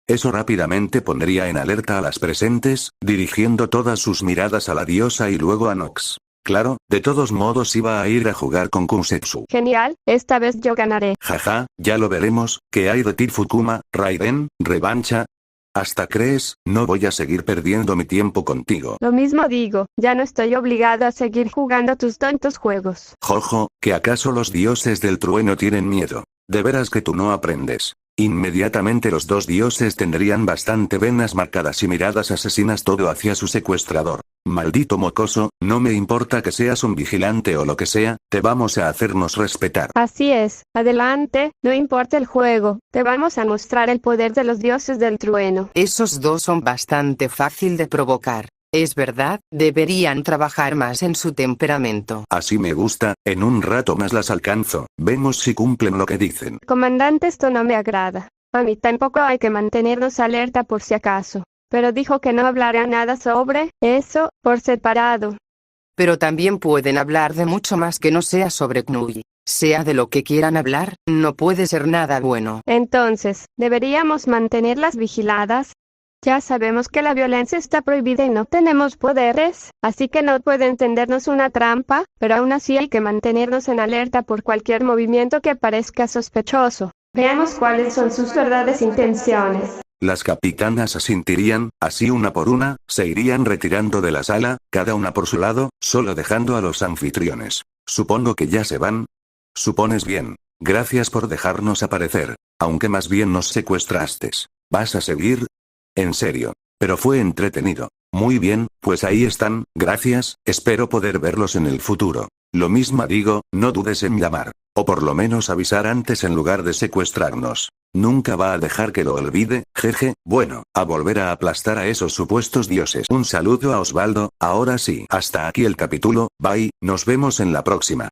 Eso rápidamente pondría en alerta a las presentes, dirigiendo todas sus miradas a la diosa y luego a Nox. Claro, de todos modos iba a ir a jugar con Kusetsu. Genial, esta vez yo ganaré. Jaja, ya lo veremos. ¿Qué hay de ti, Fukuma? Raiden, revancha. ¿Hasta crees? No voy a seguir perdiendo mi tiempo contigo. Lo mismo digo, ya no estoy obligado a seguir jugando tus tontos juegos. Jojo, ¿que acaso los dioses del trueno tienen miedo? De veras que tú no aprendes. Inmediatamente los dos dioses tendrían bastante venas marcadas y miradas asesinas todo hacia su secuestrador. Maldito mocoso, no me importa que seas un vigilante o lo que sea, te vamos a hacernos respetar. Así es, adelante, no importa el juego, te vamos a mostrar el poder de los dioses del trueno. Esos dos son bastante fácil de provocar. Es verdad, deberían trabajar más en su temperamento. Así me gusta, en un rato más las alcanzo, vemos si cumplen lo que dicen. Comandante, esto no me agrada. A mí tampoco hay que mantenernos alerta por si acaso. Pero dijo que no hablará nada sobre eso, por separado. Pero también pueden hablar de mucho más que no sea sobre Knui. Sea de lo que quieran hablar, no puede ser nada bueno. Entonces, ¿deberíamos mantenerlas vigiladas? Ya sabemos que la violencia está prohibida y no tenemos poderes, así que no pueden tendernos una trampa, pero aún así hay que mantenernos en alerta por cualquier movimiento que parezca sospechoso. Veamos cuáles son sus verdaderas intenciones. Las capitanas asintirían, así una por una, se irían retirando de la sala, cada una por su lado, solo dejando a los anfitriones. Supongo que ya se van. Supones bien. Gracias por dejarnos aparecer, aunque más bien nos secuestraste. ¿Vas a seguir? En serio. Pero fue entretenido. Muy bien, pues ahí están, gracias, espero poder verlos en el futuro. Lo mismo digo, no dudes en llamar. O por lo menos avisar antes en lugar de secuestrarnos. Nunca va a dejar que lo olvide, jeje. Bueno, a volver a aplastar a esos supuestos dioses. Un saludo a Osvaldo, ahora sí. Hasta aquí el capítulo, bye, nos vemos en la próxima.